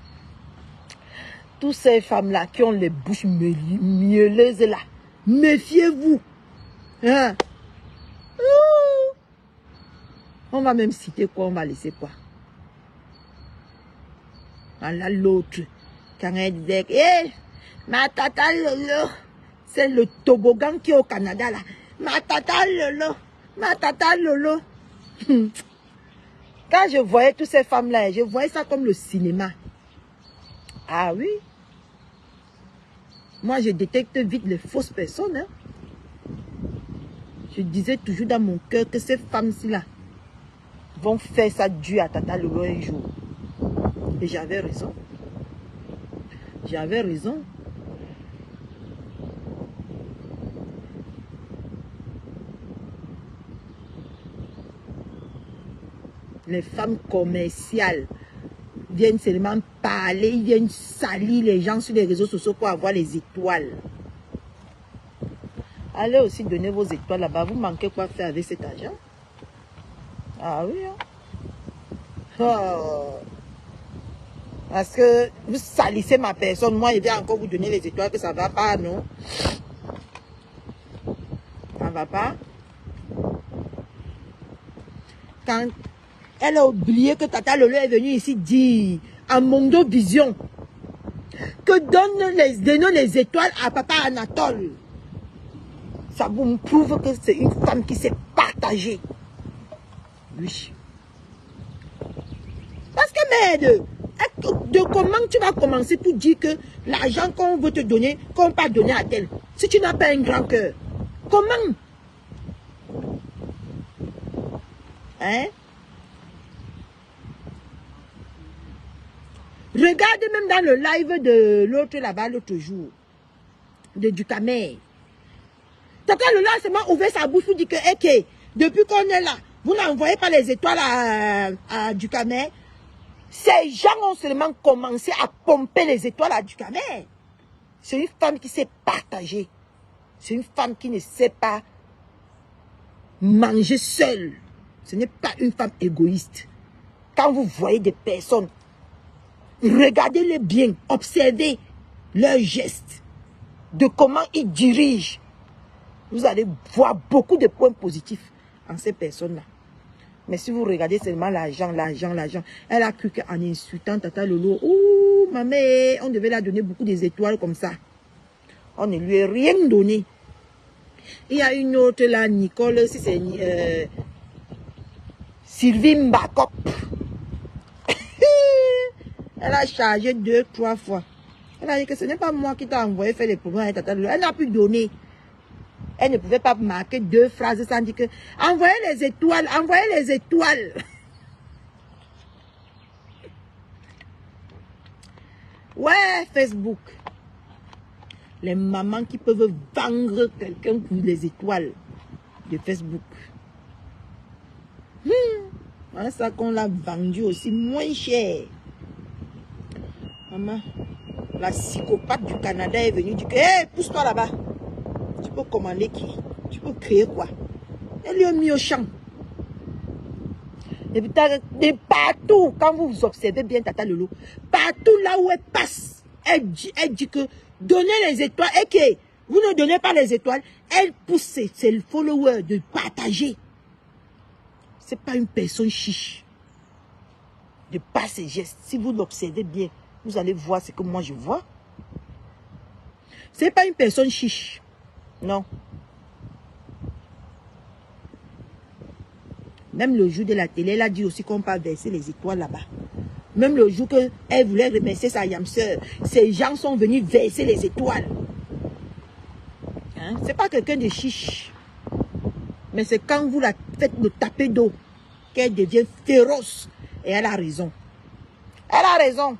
Toutes ces femmes-là qui ont les bouches mielleuses là. Méfiez-vous. Hein? On va même citer quoi, on va laisser quoi. Voilà l'autre. Quand elle disait, hé, ma tata Lolo, c'est le toboggan qui est au Canada là. Ma tata Lolo. Quand je voyais toutes ces femmes-là, je voyais ça comme le cinéma. Ah oui. Moi, je détecte vite les fausses personnes. Hein. Je disais toujours dans mon cœur que ces femmes-ci là vont faire ça dû à Tata Lolo un jour. Et j'avais raison. J'avais raison. Les femmes commerciales viennent seulement parler, ils viennent salir les gens sur les réseaux sociaux pour avoir les étoiles. Allez aussi donner vos étoiles là-bas. Vous manquez quoi faire avec cet argent? Ah oui. Hein? Oh. Parce que vous salissez ma personne. Moi, je vais encore vous donner les étoiles que ça ne va pas, non? Ça ne va pas? Quand elle a oublié que Tata Lolo est venue ici dire à Mondo Vision que donnons les étoiles à Papa Anatole. Ça vous prouve que c'est une femme qui s'est partagée. Oui. Parce que merde, de comment tu vas commencer pour dire que l'argent qu'on veut te donner, qu'on va donner à tel, si tu n'as pas un grand cœur, comment? Hein? Regardez même dans le live de l'autre là-bas l'autre jour, de Ducamer. Tata Lolo a seulement ouvert sa bouche pour dire que, ok, depuis qu'on est là, vous n'envoyez pas les étoiles à Ducamer. Ces gens ont seulement commencé à pomper les étoiles à Ducamer. C'est une femme qui s'est partagée. C'est une femme qui ne sait pas manger seule. Ce n'est pas une femme égoïste. Quand vous voyez des personnes, regardez-les bien, observez leurs gestes, de comment ils dirigent. Vous allez voir beaucoup de points positifs en ces personnes-là. Mais si vous regardez seulement l'argent, elle a cru qu'en insultant Tata Lolo, ouh, ma mère, on devait la donner beaucoup des étoiles comme ça. On ne lui a rien donné. Il y a une autre là, Nicole, si c'est Sylvie Mbakop. Elle a chargé 2-3 fois. Elle a dit que ce n'est pas moi qui t'ai envoyé faire les problèmes avec Tata Lolo. Elle n'a pu donner. Elle ne pouvait pas marquer 2 phrases sans dire que envoyez les étoiles, envoyez les étoiles. Ouais, Facebook. Les mamans qui peuvent vendre quelqu'un pour les étoiles de Facebook. Voilà ça qu'on l'a vendu aussi moins cher. Maman, la psychopathe du Canada est venue dire que hey, pousse-toi là-bas. Tu peux commander qui? Tu peux créer quoi? Elle lui a mis au champ. Et puis, partout, quand vous observez bien Tata Lolo, partout là où elle passe, elle dit que donnez les étoiles et que vous ne donnez pas les étoiles, elle pousse ses followers de partager. Ce n'est pas une personne chiche de pas ses gestes. Si vous l'observez bien, vous allez voir ce que moi je vois. Ce n'est pas une personne chiche. Non. Même le jour de la télé, elle a dit aussi qu'on peut verser les étoiles là-bas. Même le jour qu'elle voulait remercier sa yamseur, ces gens sont venus verser les étoiles. Hein? Ce n'est pas quelqu'un de chiche. Mais c'est quand vous la faites le taper d'eau qu'elle devient féroce. Et elle a raison. Elle a raison.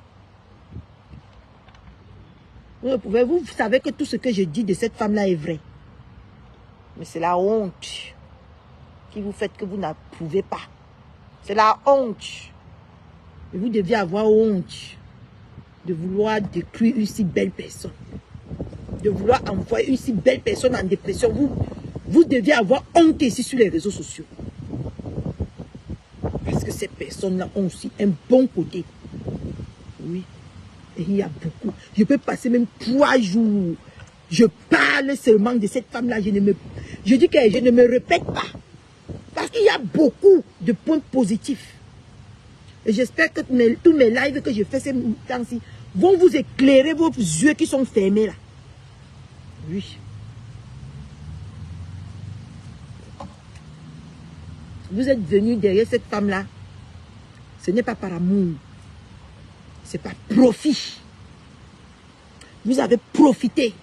Vous savez que tout ce que je dis de cette femme-là est vrai. Mais c'est la honte qui vous fait que vous n'approuvez pas. C'est la honte. Et vous deviez avoir honte de vouloir détruire une si belle personne. De vouloir envoyer une si belle personne en dépression. Vous deviez avoir honte ici sur les réseaux sociaux. Parce que ces personnes-là ont aussi un bon côté. Oui. Et il y a beaucoup. Je peux passer même 3 jours. Je parle seulement de cette femme-là. Je dis que je ne me répète pas. Parce qu'il y a beaucoup de points positifs. Et j'espère que tous mes lives que je fais ces temps-ci vont vous éclairer vos yeux qui sont fermés là. Oui. Vous êtes venu derrière cette femme-là. Ce n'est pas par amour. C'est par profit. Vous avez profité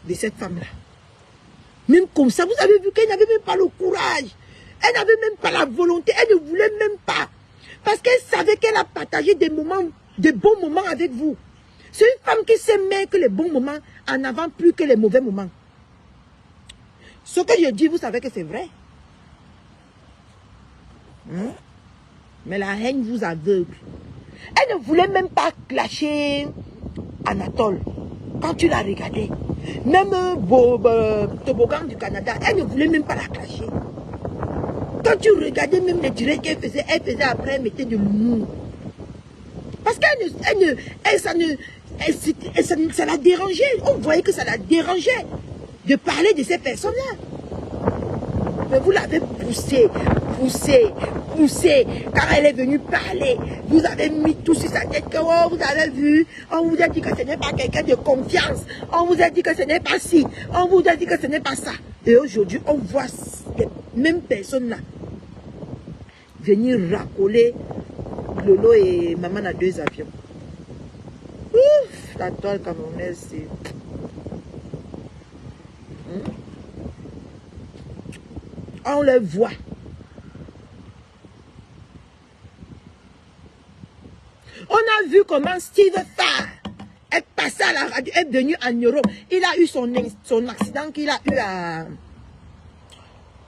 de cette femme-là. Même comme ça, vous avez vu qu'elle n'avait même pas le courage. Elle n'avait même pas la volonté. Elle ne voulait même pas. Parce qu'elle savait qu'elle a partagé des moments, de bons moments avec vous. C'est une femme qui sait mettre les bons moments en avant plus que les mauvais moments. Ce que je dis, vous savez que c'est vrai. Mais la haine vous aveugle. Elle ne voulait même pas clasher Anatole. Quand tu la regardais, même Toboggan du Canada, elle ne voulait même pas la clasher. Quand tu regardais même les directs qu'elle faisait après, elle mettait de l'humour. Parce qu'elle ça la dérangeait. On voyait que ça la dérangeait de parler de ces personnes-là. Mais vous l'avez poussée. Quand elle est venue parler, vous avez mis tout sur sa tête que oh, vous avez vu, on vous a dit que ce n'est pas quelqu'un de confiance, on vous a dit que ce n'est pas ci, on vous a dit que ce n'est pas ça. Et aujourd'hui, on voit les mêmes personnes là venir racoler Lolo et maman à 2 avions. Ouf, la toile camerounaise, c'est... On le voit. On a vu comment Steve Farr est passé à la radio, est venu en Europe. Il a eu son accident qu'il a eu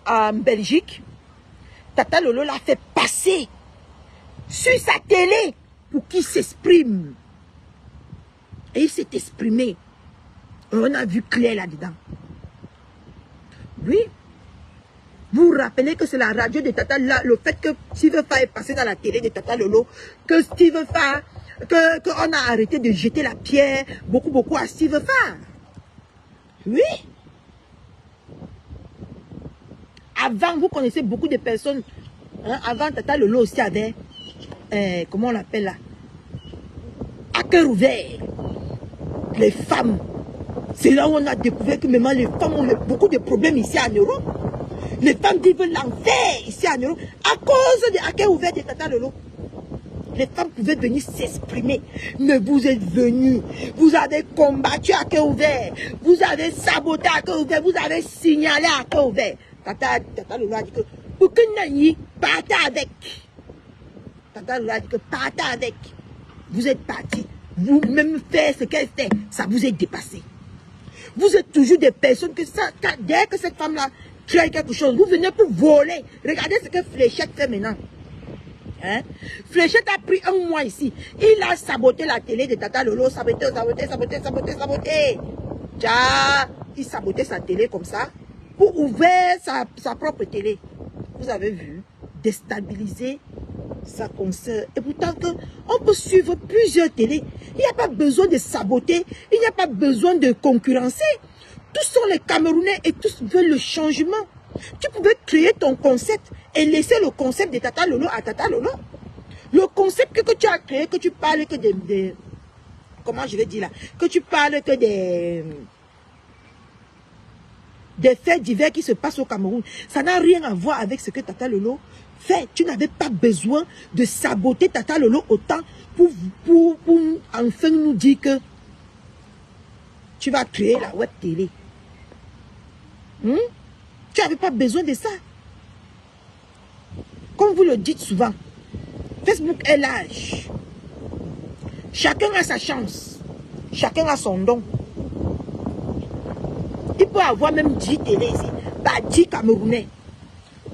en Belgique. Tata Lolo l'a fait passer sur sa télé pour qu'il s'exprime. Et il s'est exprimé. On a vu clair là-dedans. Oui. Vous vous rappelez que c'est la radio de Tata Lolo, le fait que Steve Farr est passé dans la télé de Tata Lolo, que Steve Farr, qu'on a arrêté de jeter la pierre beaucoup à Steve Farr. Oui. Avant, vous connaissez beaucoup de personnes. Hein, avant, Tata Lolo aussi avait, comment on l'appelle là, à cœur ouvert. Les femmes, c'est là où on a découvert que maintenant les femmes ont beaucoup de problèmes ici en Europe. Les femmes vivent l'enfer ici en Europe à cause de à cœur ouvert de Tata Lolo. Les femmes pouvaient venir s'exprimer, mais vous êtes venus, vous avez combattu à cœur ouvert, vous avez saboté à cœur ouvert, vous avez signalé à cœur ouvert. Tata Lolo a dit que pour que Nani parte avec. Tata Lolo a dit que partez avec. Vous êtes partis. Vous-même faire ce qu'elle fait, ça vous est dépassé. Vous êtes toujours des personnes que ça, dès que cette femme-là crée quelque chose, vous venez pour voler. Regardez ce que Fléchette fait maintenant. Hein? Fléchette a pris un mois ici. Il a saboté la télé de Tata Lolo, saboté. Tcha, il sabotait sa télé comme ça pour ouvrir sa propre télé. Vous avez vu, déstabiliser sa concert. Et pourtant, on peut suivre plusieurs télés. Il n'y a pas besoin de saboter. Il n'y a pas besoin de concurrencer. Tous sont les Camerounais et tous veulent le changement. Tu pouvais créer ton concept et laisser le concept de Tata Lolo à Tata Lolo. Le concept que tu as créé, que tu parles que de comment je vais dire là, que tu parles que des faits divers qui se passent au Cameroun. Ça n'a rien à voir avec ce que Tata Lolo fait. Tu n'avais pas besoin de saboter Tata Lolo autant pour enfin nous dire que tu vas créer la web télé. Tu n'avais pas besoin de ça. Comme vous le dites souvent, Facebook est large. Chacun a sa chance. Chacun a son don. Il peut avoir même 10 télé ici. Bah, 10 Camerounais.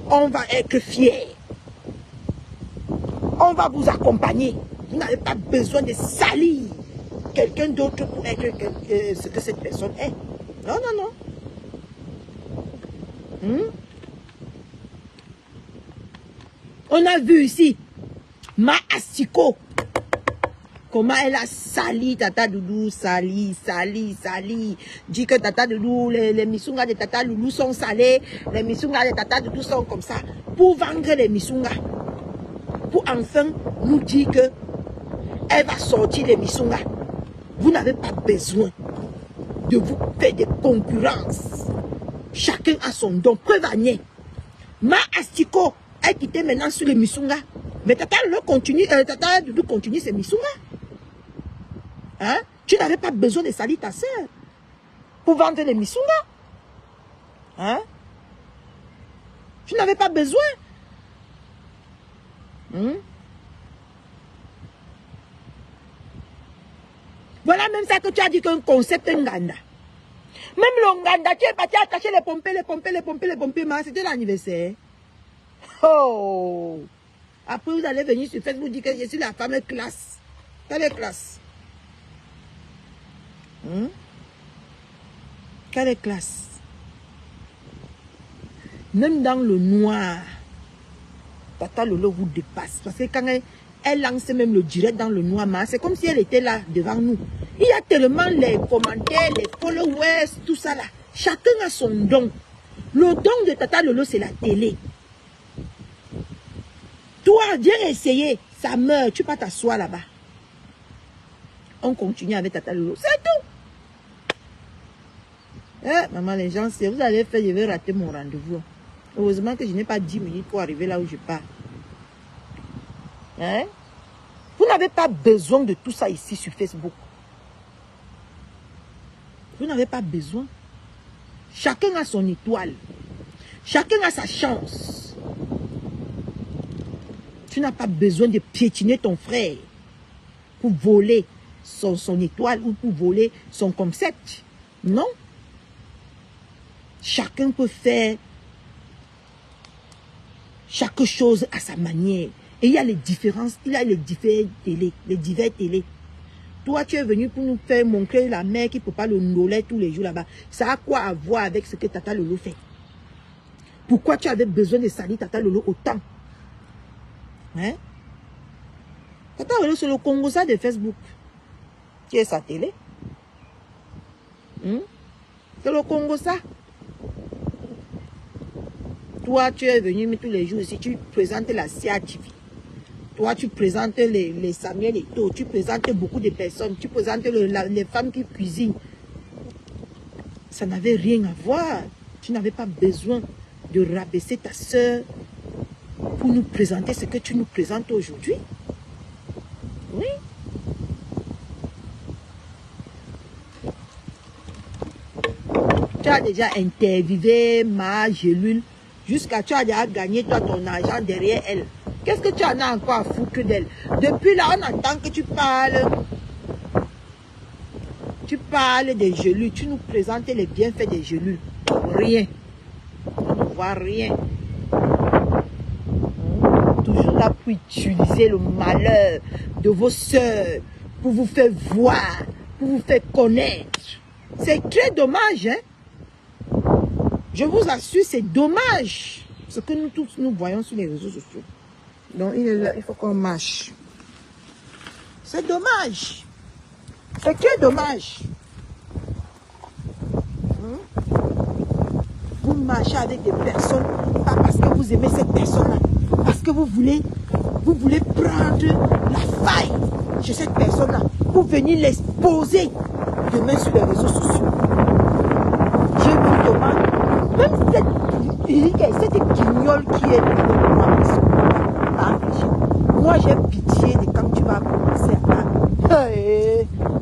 On va être fiers. On va vous accompagner. Vous n'avez pas besoin de salir quelqu'un d'autre pour être ce que cette personne est. Non, non, non. On a vu ici Ma Asiko. Comment elle a sali Tata Doudou, sali. Dit que Tata Doudou, les misungas de Tata Doudou sont salés, les misungas de Tata Doudou sont comme ça. Pour vendre les misungas. Pour enfin nous dire que elle va sortir les misungas. Vous n'avez pas besoin de vous faire des concurrences. Chacun a son don. Preuve à nier. Ma Astiko a quitté maintenant sur les misungas. Mais Tata Doudou continue ses misungas. Hein? Tu n'avais pas besoin de salir ta soeur pour vendre les misungas. Hein? Tu n'avais pas besoin. Voilà même ça que tu as dit qu'un concept Nganda. Même le Nganda, tu es parti attacher les pompiers, mais c'était l'anniversaire. Oh! Après, vous allez venir sur Facebook dire que je suis la femme classe. Quelle est classe? Quelle est classe? Même dans le noir, Tata Lolo vous dépasse. Parce que quand elle lance même le direct dans le noir, c'est comme si elle était là devant nous. Il y a tellement les commentaires, les followers, tout ça là. Chacun a son don. Le don de Tata Lolo, c'est la télé. Toi, viens essayer. Ça meurt. Tu peux t'asseoir là-bas. On continue avec Tata Lolo. C'est tout. Maman, les gens, si vous allez faire, je vais rater mon rendez-vous. Heureusement que je n'ai pas 10 minutes pour arriver là où je pars. Hein? Vous n'avez pas besoin de tout ça ici sur Facebook. Vous n'avez pas besoin. Chacun a son étoile. Chacun a sa chance. Tu n'as pas besoin de piétiner ton frère pour voler son étoile ou pour voler son concept. Non. Chacun peut faire chaque chose à sa manière. Et il y a les différences, il y a les divers télés. Toi, tu es venu pour nous faire montrer la mère qui ne peut pas le noler tous les jours là-bas. Ça a quoi à voir avec ce que Tata Lolo fait? Pourquoi tu avais besoin de salir Tata Lolo autant? Hein? Tata Lolo, c'est le Congosa de Facebook. Qui est sa télé? C'est le Congosa. Toi, tu es venu mais tous les jours ici, tu présentes la CATV. Toi, tu présentes les Samuel Eto'o, tu présentes beaucoup de personnes, tu présentes les femmes qui cuisinent. Ça n'avait rien à voir. Tu n'avais pas besoin de rabaisser ta soeur pour nous présenter ce que tu nous présentes aujourd'hui. Oui. Tu as déjà interviewé ma Gélule jusqu'à tu as déjà gagné toi ton argent derrière elle. Qu'est-ce que tu en as encore à foutre d'elle? Depuis là, on entend que tu parles. Tu parles des Gélules. Tu nous présentes les bienfaits des Gélules. Rien. On ne voit rien. Toujours là pour utiliser le malheur de vos soeurs, pour vous faire voir, pour vous faire connaître. C'est très dommage, hein? Je vous assure, c'est dommage. Ce que nous tous, nous voyons sur les réseaux sociaux. Donc, il faut qu'on marche. C'est dommage. C'est très dommage. Vous marchez avec des personnes, pas parce que vous aimez cette personne-là, parce que vous voulez prendre la faille chez cette personne-là pour venir l'exposer demain sur les réseaux sociaux. Je vous demande, même cette guignole qui est moi j'ai pitié de quand tu vas commencer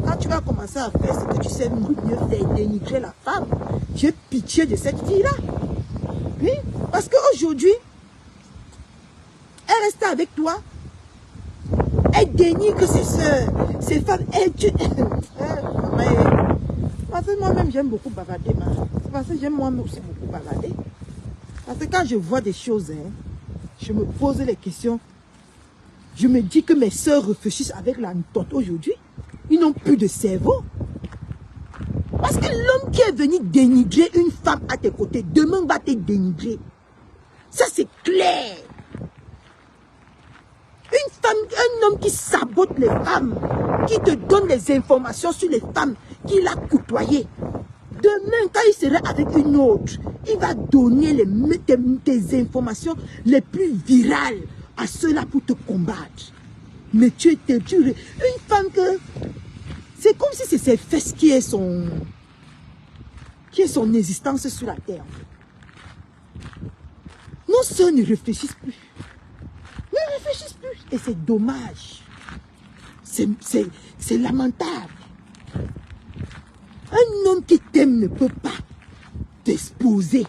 quand tu vas commencer à faire ce que tu sais mieux faire, dénigrer la femme. J'ai pitié de cette fille-là. Oui, parce qu'aujourd'hui, elle reste avec toi. Elle dénigre ses soeurs, ses femmes. Parce que moi-même, j'aime beaucoup bavarder. C'est parce que j'aime moi-même aussi beaucoup bavarder. Parce que quand je vois des choses, je me pose les questions. Je me dis que mes soeurs réfléchissent avec la méthode aujourd'hui. Ils n'ont plus de cerveau. Parce que l'homme qui est venu dénigrer une femme à tes côtés, demain va te dénigrer. Ça, c'est clair. Une femme, un homme qui sabote les femmes, qui te donne des informations sur les femmes qu'il a côtoyées. Demain, quand il sera avec une autre, il va donner tes informations les plus virales à ceux-là pour te combattre. Mais tu es une femme que... C'est comme si c'est ses fesses qui est son existence sur la terre. Nos soeurs ne réfléchissent plus. Ne réfléchissent plus. Et c'est dommage. C'est lamentable. Un homme qui t'aime ne peut pas t'exposer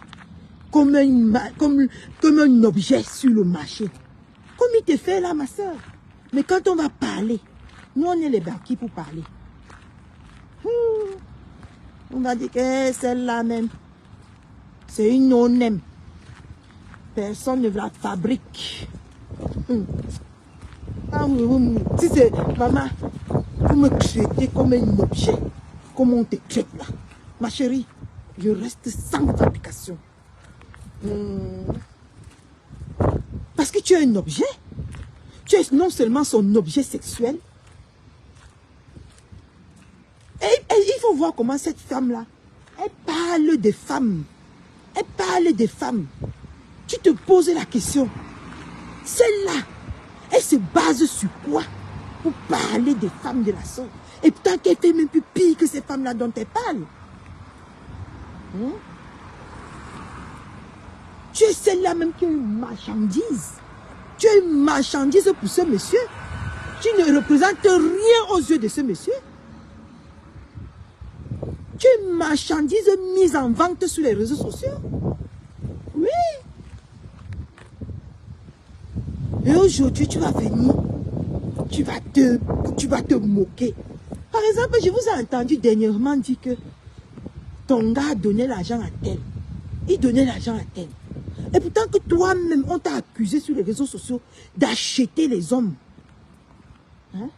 comme un objet sur le marché. Comme il te fait là, ma soeur. Mais quand on va parler, nous on est les banquiers pour parler. On va dire que celle-là même, c'est une non-aime. Personne ne la fabrique. Si c'est maman, vous me traitez comme un objet, comme on te traite là. Ma chérie, je reste sans fabrication. Parce que tu es un objet. Tu es non seulement son objet sexuel. Et il faut voir comment cette femme-là, elle parle des femmes. Elle parle des femmes. Tu te poses la question. Celle-là, elle se base sur quoi pour parler des femmes de la sorte? Et pourtant qu'elle fait même plus pire que ces femmes-là dont elle parle. Tu es celle-là même qui est une marchandise. Tu es une marchandise pour ce monsieur. Tu ne représentes rien aux yeux de ce monsieur. Tu es une marchandise mise en vente sur les réseaux sociaux. Oui. Et aujourd'hui, tu vas venir, tu vas te moquer. Par exemple, je vous ai entendu dernièrement dire que ton gars a donné l'argent à tel. Il donnait l'argent à tel. Et pourtant que toi-même, on t'a accusé sur les réseaux sociaux d'acheter les hommes. Hein?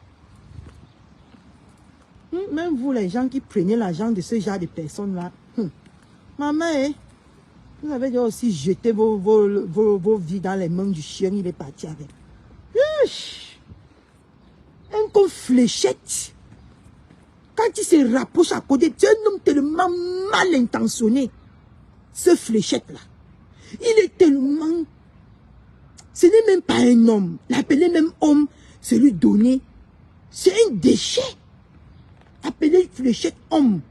Même vous, les gens qui prenaient l'argent de ce genre de personnes-là, maman, vous avez déjà aussi jeté vos vies dans les mains du chien, il est parti avec. Un con fléchette. Quand il se rapproche à côté, c'est un homme tellement mal intentionné. Ce fléchette-là. Il est tellement... Ce n'est même pas un homme. L'appeler même homme, c'est lui donner. C'est un déchet. Appeler fléchette homme,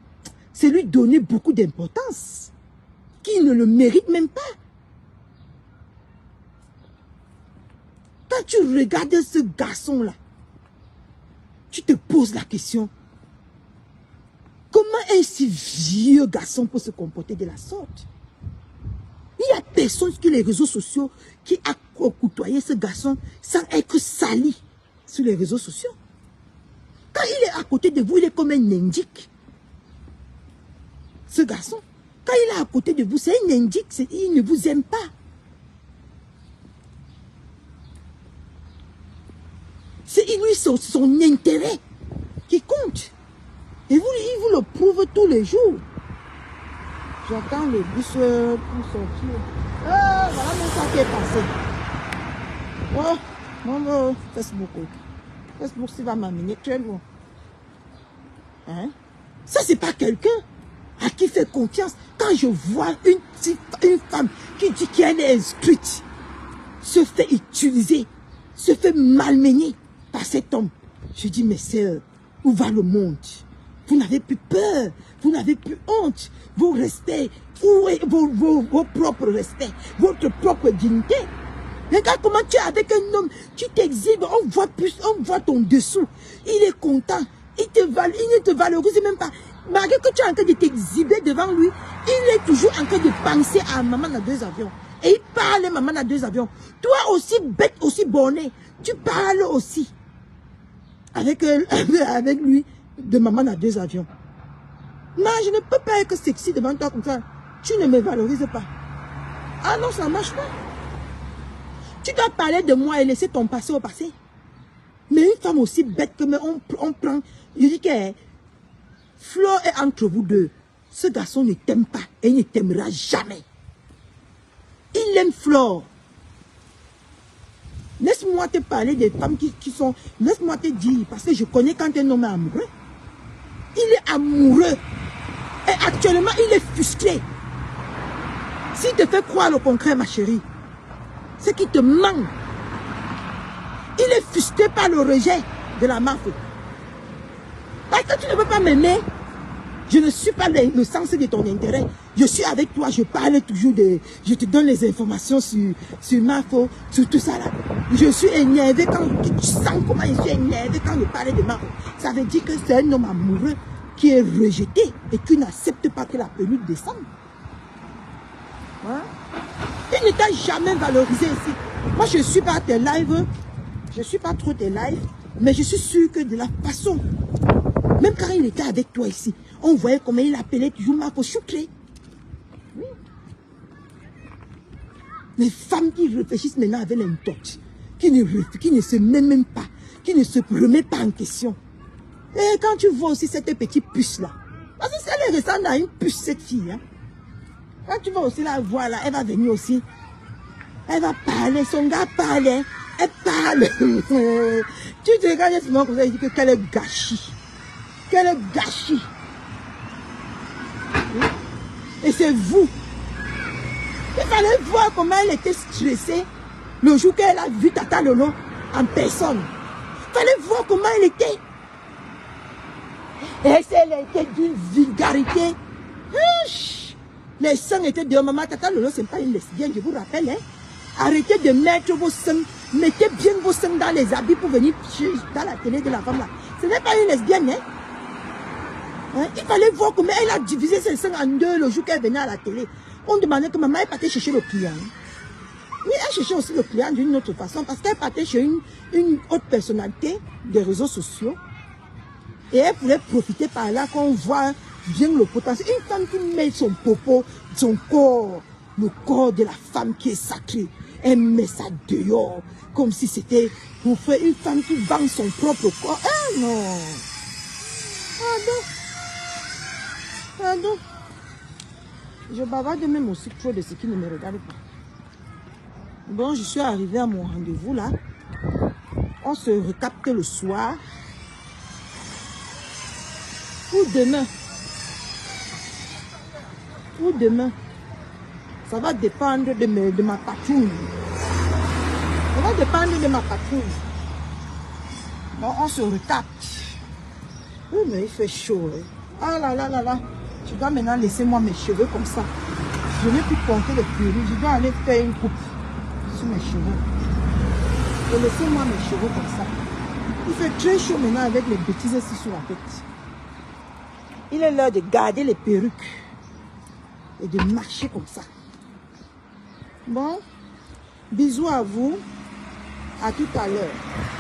c'est lui donner beaucoup d'importance. Qui ne le mérite même pas. Quand tu regardes ce garçon-là, tu te poses la question. Comment un si vieux garçon peut se comporter de la sorte? Il n'y a personne sur les réseaux sociaux qui a côtoyé ce garçon sans être sali sur les réseaux sociaux. Quand il est à côté de vous, il est comme un indique. Ce garçon, quand il est à côté de vous, c'est un indique, il ne vous aime pas. C'est lui, son intérêt qui compte. Et il vous le prouve tous les jours. J'attends le bus pour sortir. Ah, voilà mon ça qui est passé. Oh, mon Facebook. Facebook, ça va m'amener très loin. Hein? Ça, c'est pas quelqu'un à qui fait confiance. Quand je vois une femme qui dit qu'elle est instruite, se fait utiliser, se fait malmener par cet homme, je dis, mais sœur, où va le monde? Vous n'avez plus peur, vous n'avez plus honte, vos respects, où est vos propres respects, votre propre dignité? Regarde comment tu es avec un homme, tu t'exhibes, on voit ton dessous, il est content, il ne te valorise même pas. Malgré que tu es en train de t'exhiber devant lui, il est toujours en train de penser à maman à 2 avions. Et il parle maman à 2 avions. Toi aussi bête, aussi borné, tu parles aussi avec lui de maman à 2 avions. Non, je ne peux pas être sexy devant toi comme ça. Tu ne me valorises pas. Ah non, ça ne marche pas. Tu dois parler de moi et laisser ton passé au passé. Mais une femme aussi bête que on prend. Je dis que Flo est entre vous deux. Ce garçon ne t'aime pas et il ne t'aimera jamais. Il aime Flo. Laisse-moi te parler des femmes qui sont... Laisse-moi te dire, parce que je connais quand un homme est amoureux. Il est amoureux. Et actuellement, il est frustré. S'il te fait croire le concret, ma chérie, c'est qu'il te manque. Il est frustré par le rejet de la marque. Parce que tu ne peux pas m'aimer. Je ne suis pas le sens de ton intérêt. Je suis avec toi, je parle toujours de... Je te donne les informations sur Marco, sur tout ça là. Je suis énervé quand... Tu sens comment je suis énervé quand je parle de Marco. Ça veut dire que c'est un homme amoureux qui est rejeté et qui n'accepte pas que la peluche descende. Hein? Il ne t'a jamais valorisé ici. Moi, je ne suis pas tes lives. Je ne suis pas trop tes lives. Mais je suis sûr que de la façon... Même quand il était avec toi ici, on voyait comment il appelait toujours Marco Chouclé. Oui. Les femmes qui réfléchissent maintenant avec l'intox, qui ne se mettent même pas, qui ne se remettent pas en question. Et quand tu vois aussi cette petite puce-là, parce que elle ressemble à une puce, cette fille. Hein. Quand tu vas aussi la voir là, elle va venir aussi. Elle va parler, son gars parlait, elle parle. Tu te regardes souvent comme ça, il dit que quel est gâchis. Quel est gâchis. Et c'est vous. Il fallait voir comment elle était stressée le jour qu'elle a vu Tata Lolo en personne. Il fallait voir comment elle était. Et elle était d'une vulgarité. Les seins étaient de maman. Tata Lolo, ce n'est pas une lesbienne, je vous rappelle. Hein? Arrêtez de mettre vos seins. Mettez bien vos seins dans les habits pour venir dans la télé de la femme là. Ce n'est pas une lesbienne. Hein? Hein? Il fallait voir comment elle a divisé ses seins en 2 le jour qu'elle venait à la télé. On demandait que maman elle partait chercher le client. Oui, elle cherchait aussi le client d'une autre façon parce qu'elle partait chez une autre personnalité des réseaux sociaux. Et elle pouvait profiter par là qu'on voit bien le potentiel. Une femme qui met son popo, son corps, le corps de la femme qui est sacrée, elle met ça dehors comme si c'était pour faire une femme qui vend son propre corps. Ah non! Pardon. Je bavarde même aussi trop de ce qui ne me regarde pas. Bon, je suis arrivée à mon rendez-vous là. On se recapte le soir. Ou demain. Ça va dépendre de ma patrouille. Ça va dépendre de ma patrouille. Bon, on se retape. Oui, mais il fait chaud. Hein. Ah là là là là. Je dois maintenant laisser moi mes cheveux comme ça. Je ne vais plus porter les perruques. Je dois aller faire une coupe sur mes cheveux. Et laissez-moi mes cheveux comme ça. Il fait très chaud maintenant avec les bêtises ici sur la tête. Il est l'heure de garder les perruques. Et de marcher comme ça. Bon. Bisous à vous. À tout à l'heure.